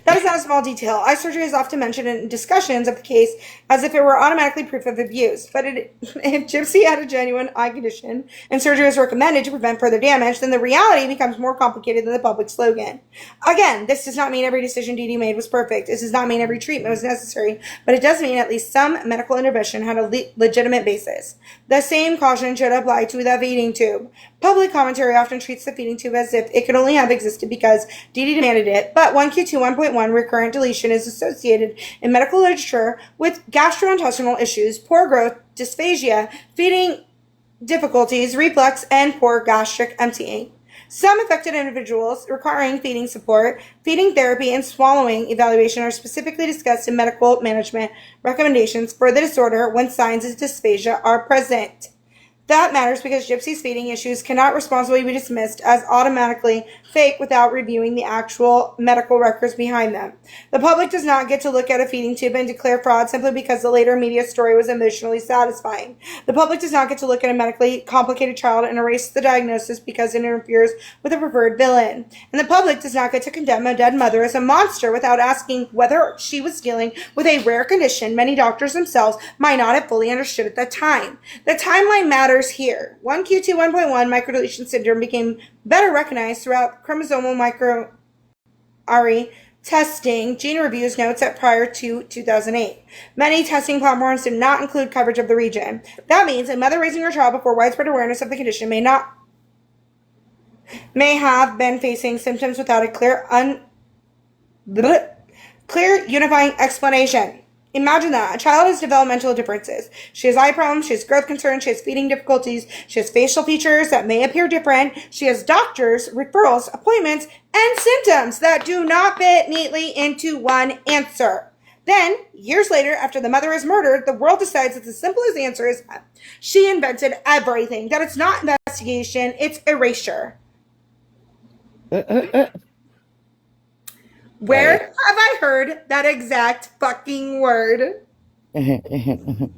That is not a small detail. Eye surgery is often mentioned in discussions of the case as if it were automatically proof of abuse. But if Gypsy had a genuine eye condition and surgery is recommended to prevent further damage, then the reality becomes more complicated than the public slogan. Again, this does not mean every decision Dee Dee made was perfect. This does not mean every treatment was necessary, but it does mean at least some medical intervention had a legitimate basis. The same caution should apply to the feeding tube. Public commentary often treats the feeding tube as if it could only have existed because Dee Dee demanded it, but 1Q21.1 recurrent deletion is associated in medical literature with gastrointestinal issues, poor growth, dysphagia, feeding difficulties, reflux, and poor gastric emptying. Some affected individuals requiring feeding support, feeding therapy, and swallowing evaluation are specifically discussed in medical management recommendations for the disorder when signs of dysphagia are present. That matters because Gypsy's feeding issues cannot responsibly be dismissed as automatically fake without reviewing the actual medical records behind them. The public does not get to look at a feeding tube and declare fraud simply because the later media story was emotionally satisfying. The public does not get to look at a medically complicated child and erase the diagnosis because it interferes with a preferred villain. And the public does not get to condemn a dead mother as a monster without asking whether she was dealing with a rare condition many doctors themselves might not have fully understood at that time. The timeline matters here. 1Q2 1.1 microdeletion syndrome became better recognized throughout chromosomal microarray testing. Gene Reviews notes that prior to 2008, many testing platforms did not include coverage of the region. That means a mother raising her child before widespread awareness of the condition may have been facing symptoms without a clear unifying explanation. Imagine that. A child has developmental differences. She has eye problems, she has growth concerns, she has feeding difficulties, she has facial features that may appear different, she has doctors, referrals, appointments, and symptoms that do not fit neatly into one answer. Then, years later, after the mother is murdered, the world decides that the simplest answer is she invented everything, that it's not investigation, it's erasure. Where have I heard that exact fucking word? Liam,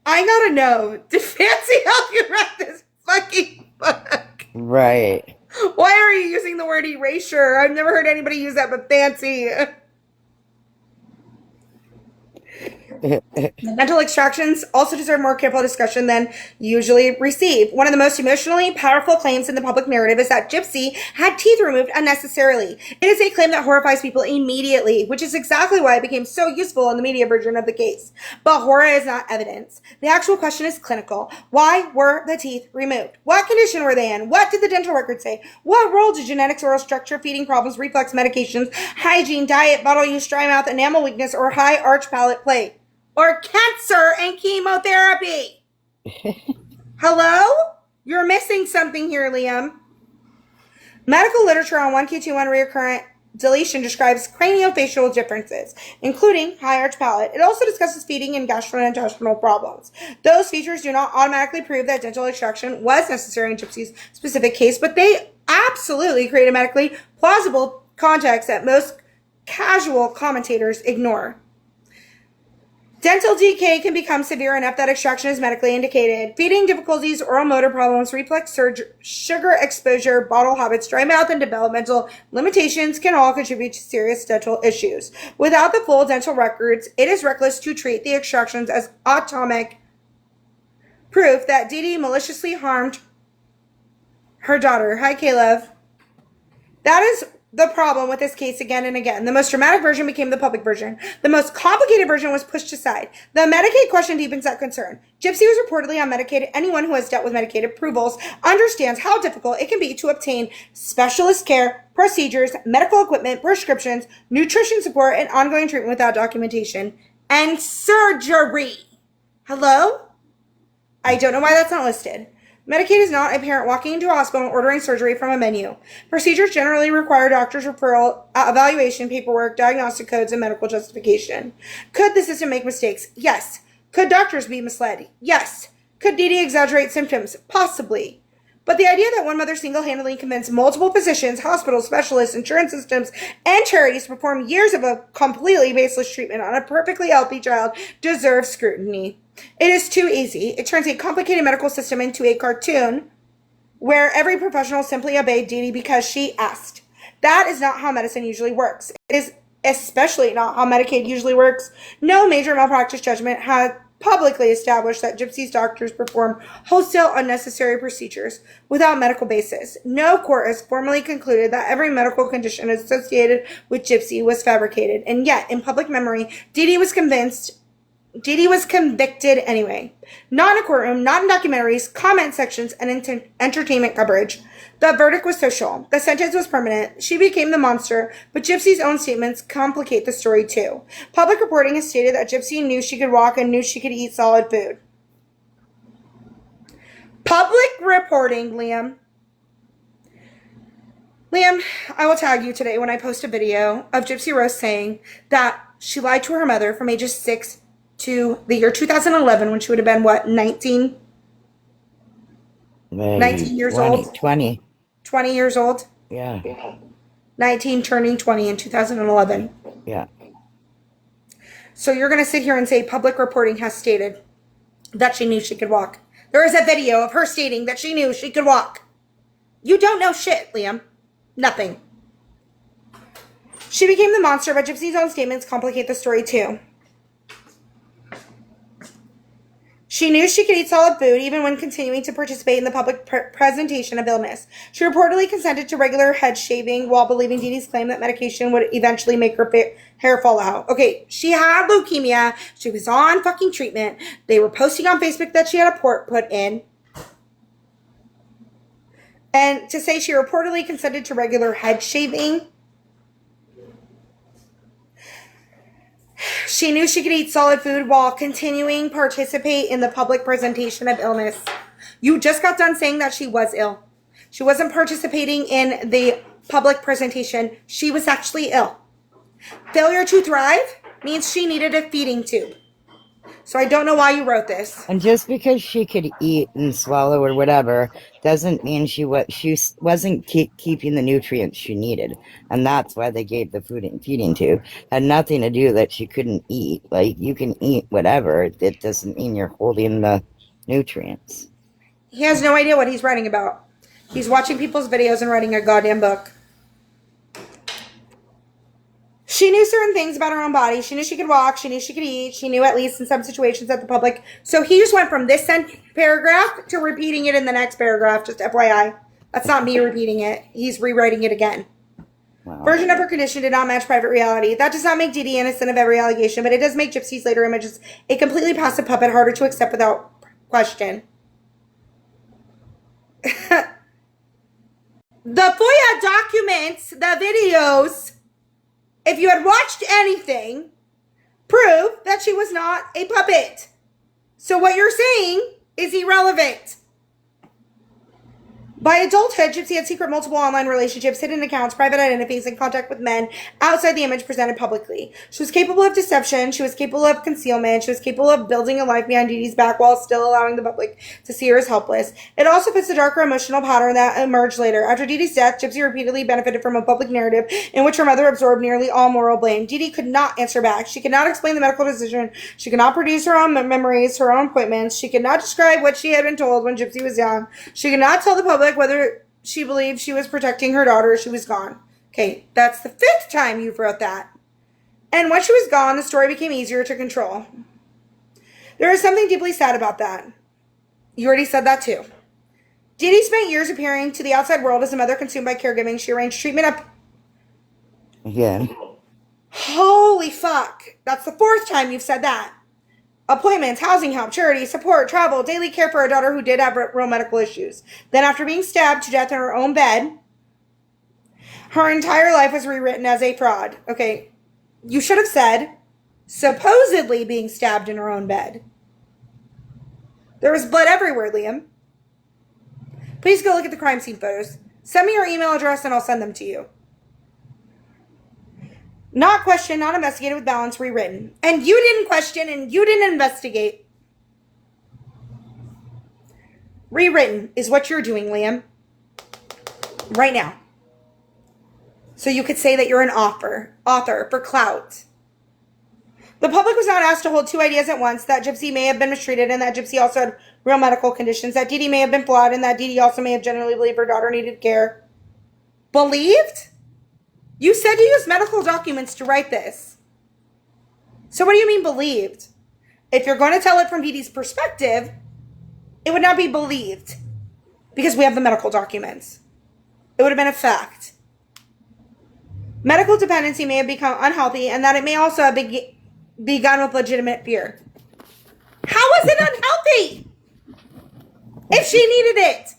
I gotta know, did Fancy help you write this fucking book? Right. Why are you using the word erasure? I've never heard anybody use that but Fancy. Dental extractions also deserve more careful discussion than usually receive. One of the most emotionally powerful claims in the public narrative is that Gypsy had teeth removed unnecessarily. It is a claim that horrifies people immediately, which is exactly why it became so useful in the media version of the case. But horror is not evidence. The actual question is clinical. Why were the teeth removed? What condition were they in? What did the dental record say? What role did genetics, oral structure, feeding problems, reflux medications, hygiene, diet, bottle use, dry mouth, enamel weakness, or high arch palate play? Or cancer and chemotherapy? Hello? You're missing something here, Liam. Medical literature on 1Q21 recurrent deletion describes craniofacial differences, including high arch palate. It also discusses feeding and gastrointestinal problems. Those features do not automatically prove that dental extraction was necessary in Gypsy's specific case, but they absolutely create a medically plausible context that most casual commentators ignore. Dental decay can become severe enough that extraction is medically indicated. Feeding difficulties, oral motor problems, reflex surge, sugar exposure, bottle habits, dry mouth, and developmental limitations can all contribute to serious dental issues. Without the full dental records, it is reckless to treat the extractions as atomic proof that Dee Dee maliciously harmed her daughter. Hi, Caleb. That is the problem with this case again and again. The most dramatic version became the public version. The most complicated version was pushed aside. The Medicaid question deepens that concern. Gypsy was reportedly on Medicaid. Anyone who has dealt with Medicaid approvals understands how difficult it can be to obtain specialist care, procedures, medical equipment, prescriptions, nutrition support, and ongoing treatment without documentation. And surgery. Hello? I don't know why that's not listed. Medicaid is not a parent walking into a hospital and ordering surgery from a menu. Procedures generally require doctor's referral, evaluation, paperwork, diagnostic codes, and medical justification. Could the system make mistakes? Yes. Could doctors be misled? Yes. Could Dee Dee exaggerate symptoms? Possibly. But the idea that one mother single-handedly convinced multiple physicians, hospitals, specialists, insurance systems, and charities to perform years of a completely baseless treatment on a perfectly healthy child deserves scrutiny. It is too easy. It turns a complicated medical system into a cartoon where every professional simply obeyed Dee Dee because she asked. That is not how medicine usually works. It is especially not how Medicaid usually works. No major malpractice judgment has publicly established that Gypsy's doctors perform wholesale unnecessary procedures without medical basis. No court has formally concluded that every medical condition associated with Gypsy was fabricated. And yet, in public memory, Dee Dee was convicted anyway. Not in a courtroom, not in documentaries, comment sections, and entertainment coverage. The verdict was social. The sentence was permanent. She became the monster, but Gypsy's own statements complicate the story too. Public reporting has stated that Gypsy knew she could walk and knew she could eat solid food. Public reporting, Liam. Liam, I will tag you today when I post a video of Gypsy Rose saying that she lied to her mother from ages 6 to the year 2011 when she would have been, what, 19? 19 years 20, old? 20. 20 years old? Yeah. 19 turning 20 in 2011. Yeah. So you're going to sit here and say public reporting has stated that she knew she could walk. There is a video of her stating that she knew she could walk. You don't know shit, Liam. Nothing. She became the monster, but Gypsy's own statements complicate the story too. She knew she could eat solid food even when continuing to participate in the public presentation of illness. She reportedly consented to regular head shaving while believing Dee Dee's claim that medication would eventually make her hair fall out. Okay, she had leukemia. She was on fucking treatment. They were posting on Facebook that she had a port put in. And to say she reportedly consented to regular head shaving. She knew she could eat solid food while continuing participate in the public presentation of illness. You just got done saying that she was ill. She wasn't participating in the public presentation. She was actually ill. Failure to thrive means she needed a feeding tube. So I don't know why you wrote this. And just because she could eat and swallow or whatever doesn't mean she wasn't keeping the nutrients she needed. And that's why they gave the food and feeding tube. Had nothing to do that she couldn't eat. Like, you can eat whatever. It doesn't mean you're holding the nutrients. He has no idea what he's writing about. He's watching people's videos and writing a goddamn book. She knew certain things about her own body. She knew she could walk. She knew she could eat. She knew, at least in some situations, that the public... So he just went from this paragraph to repeating it in the next paragraph, just FYI. That's not me repeating it. He's rewriting it again. Wow. Version of her condition did not match private reality. That does not make Dee Dee innocent of every allegation, but it does make Gypsy's later images a completely passive puppet harder to accept without question. The FOIA documents, the videos... If you had watched anything, prove that she was not a puppet. So what you're saying is irrelevant. By adulthood, Gypsy had secret multiple online relationships, hidden accounts, private identities, and contact with men outside the image presented publicly. She was capable of deception. She was capable of concealment. She was capable of building a life behind Dee Dee's back while still allowing the public to see her as helpless. It also fits the darker emotional pattern that emerged later. After Dee Dee's death, Gypsy repeatedly benefited from a public narrative in which her mother absorbed nearly all moral blame. Dee Dee could not answer back. She could not explain the medical decision. She could not produce her own memories, her own appointments. She could not describe what she had been told when Gypsy was young. She could not tell the public whether she believed she was protecting her daughter. She was gone. Okay, that's the 5th time you've wrote that. And once she was gone, the story became easier to control. There is something deeply sad about that. You already said that too. Dee Dee spent years appearing to the outside world as a mother consumed by caregiving. She arranged treatment up... Again. Holy fuck. That's the 4th time you've said that. Appointments, housing help, charity, support, travel, daily care for a daughter who did have real medical issues. Then after being stabbed to death in her own bed, her entire life was rewritten as a fraud. Okay, you should have said, supposedly being stabbed in her own bed. There was blood everywhere, Liam. Please go look at the crime scene photos. Send me your email address and I'll send them to you. Not questioned, not investigated with balance, rewritten. And you didn't question and you didn't investigate. Rewritten is what you're doing, Liam. Right now. So you could say that you're an author for clout. The public was not asked to hold 2 ideas at once, that Gypsy may have been mistreated and that Gypsy also had real medical conditions, that Dee Dee may have been flawed and that Dee Dee also may have genuinely believed her daughter needed care. Believed? You said you used medical documents to write this. So what do you mean believed? If you're going to tell it from Dee Dee's perspective, it would not be believed because we have the medical documents. It would have been a fact. Medical dependency may have become unhealthy and that it may also have begun with legitimate fear. How was it unhealthy if she needed it?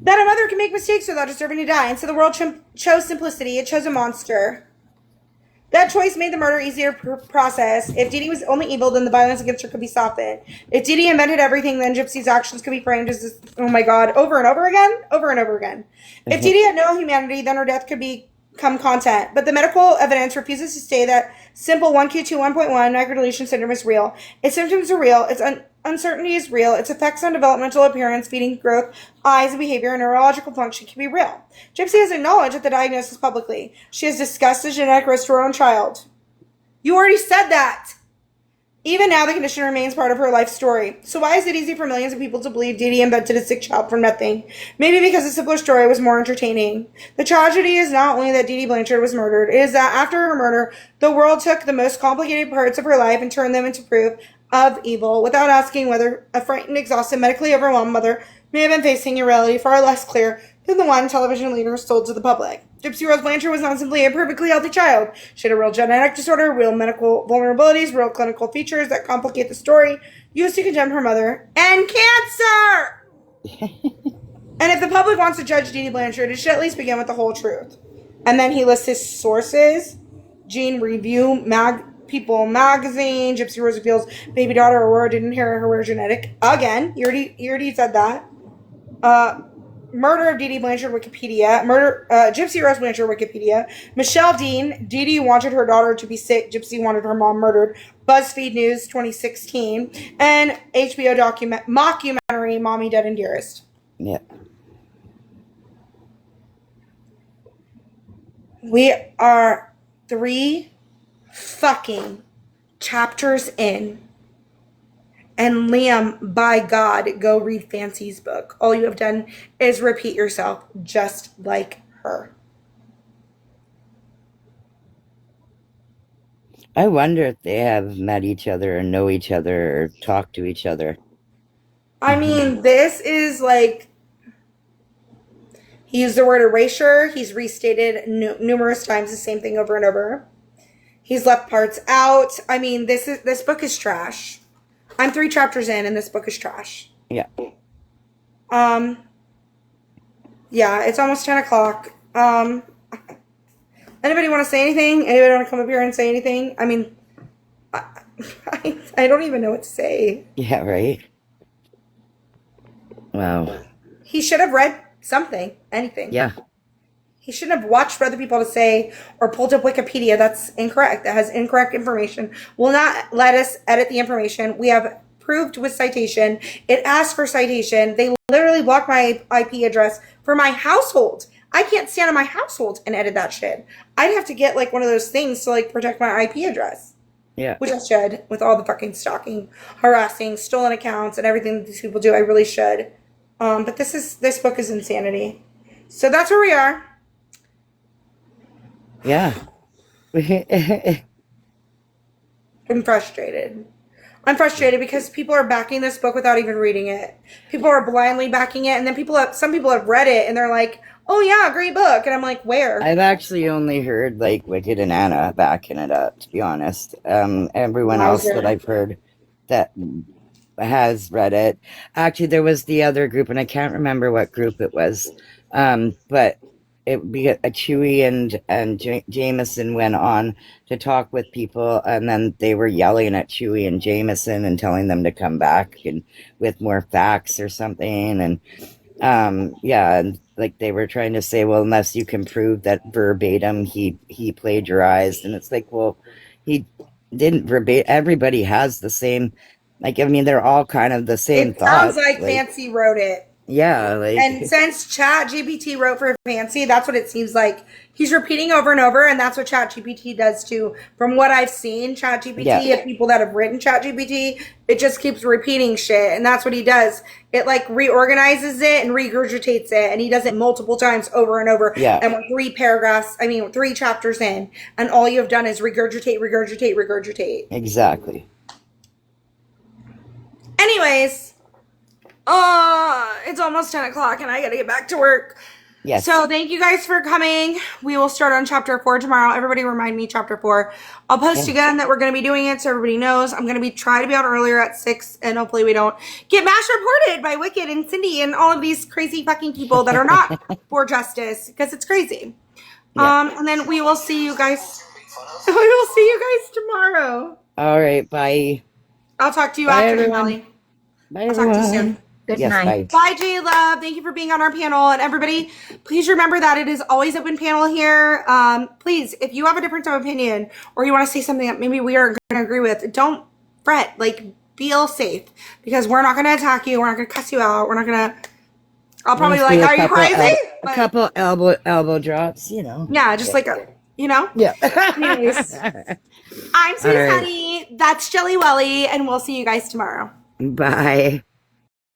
That a mother can make mistakes without deserving to die. And so the world chose simplicity. It chose a monster. That choice made the murder easier to process. If Dee Dee was only evil, then the violence against her could be softened. If Dee Dee invented everything, then Gypsy's actions could be framed as this, oh my God, over and over again? Over and over again. If Dee Dee had no humanity, then her death could become content. But the medical evidence refuses to say that Simple 1Q2 1.1 microdeletion syndrome is real. Its symptoms are real. Its uncertainty is real. Its effects on developmental appearance, feeding, growth, eyes, and behavior, and neurological function can be real. Gypsy has acknowledged the diagnosis publicly. She has discussed the genetic risk to her own child. You already said that. Even now, the condition remains part of her life story. So why is it easy for millions of people to believe Dee Dee invented a sick child from nothing? Maybe because a simpler story was more entertaining. The tragedy is not only that Dee Dee Blanchard was murdered, it is that after her murder, the world took the most complicated parts of her life and turned them into proof of evil, without asking whether a frightened, exhausted, medically overwhelmed mother may have been facing a reality far less clear than the one television leaders told to the public. Gypsy Rose Blanchard was not simply a perfectly healthy child. She had a real genetic disorder, real medical vulnerabilities, real clinical features that complicate the story used to condemn her mother, and cancer! And if the public wants to judge Dee Dee Blanchard, it should at least begin with the whole truth. And then he lists his sources: Gene Review, People Magazine, Gypsy Rose reveals baby daughter Aurora didn't inherit her rare genetic. Again, you already said that. Murder of Dee Dee Blanchard Wikipedia. Gypsy Rose Blanchard Wikipedia. Michelle Dean. Dee Dee wanted her daughter to be sick. Gypsy wanted her mom murdered. BuzzFeed News 2016. And HBO mockumentary Mommy Dead and Dearest. Yeah. We are 3 fucking chapters in. And Liam, by God, go read Fancy's book. All you have done is repeat yourself just like her. I wonder if they have met each other or know each other or talk to each other. I mean, this is like, he used the word erasure. He's restated numerous times the same thing over and over. He's left parts out. I mean, this book is trash. I'm 3 chapters in, and this book is trash. Yeah. Yeah, it's almost 10 o'clock. Anybody want to say anything? Anybody want to come up here and say anything? I mean, I don't even know what to say. Yeah, right? Wow. He should have read something, anything. Yeah. He shouldn't have watched for other people to say or pulled up Wikipedia. That's incorrect. That has incorrect information. Will not let us edit the information. We have proved with citation. It asked for citation. They literally blocked my IP address for my household. I can't stand in my household and edit that shit. I'd have to get like one of those things to like protect my IP address. Yeah. Which I should, with all the fucking stalking, harassing, stolen accounts, and everything that these people do. I really should. But this book is insanity. So that's where we are. Yeah. I'm frustrated. I'm frustrated because people are backing this book without even reading it. People are blindly backing it, and then some people have read it, and they're like, oh yeah, great book. And I'm like, where? I've actually only heard like Wicked and Anna backing it up, to be honest. Everyone else that I've heard that has read it. Actually, there was the other group, and I can't remember what group it was. But it would be a Chewy and Jameson went on to talk with people, and then they were yelling at Chewy and Jameson and telling them to come back and with more facts or something. And yeah, and like they were trying to say, well, unless you can prove that verbatim he plagiarized, and it's like, well, he didn't verbatim. Everybody has the same, like, I mean, they're all kind of the same It thoughts. sounds like Fancy wrote it. Yeah, like, and since ChatGPT wrote for Fancy, that's what it seems like. He's repeating over and over, and that's what ChatGPT does too. From what I've seen, ChatGPT, of people that have written ChatGPT, it just keeps repeating shit, and that's what he does. It like reorganizes it and regurgitates it, and he does it multiple times over and over. Yeah. And we're 3 chapters in, and all you have done is regurgitate. Exactly. Anyways. It's almost 10 o'clock and I gotta get back to work. Yes. So thank you guys for coming. We will start on chapter 4 tomorrow. Everybody remind me chapter 4. I'll post again that we're going to be doing it so everybody knows. I'm going to try to be out earlier at 6, and hopefully we don't get mass reported by Wicked and Cindy and all of these crazy fucking people that are not for justice, because it's crazy. Yeah. And then we will see you guys. We will see you guys tomorrow. All right. Bye. I'll talk to you Bye, after, everyone. Molly. Bye, I'll talk to you everyone. soon. Good Yes, night. bye. Bye, J Love. Thank you for being on our panel. And everybody, please remember that it is always open panel here. Please, if you have a difference of opinion or you want to say something that maybe we aren't going to agree with, don't fret. Like, feel safe because we're not going to attack you. We're not going to cuss you out. We're not going to. I'll probably be like, are you crazy? A couple elbow drops, you know. Yeah, just like, you know? Yeah. Anyways, I'm Sweet Sunny. That's Jelly Welly. And we'll see you guys tomorrow. Bye.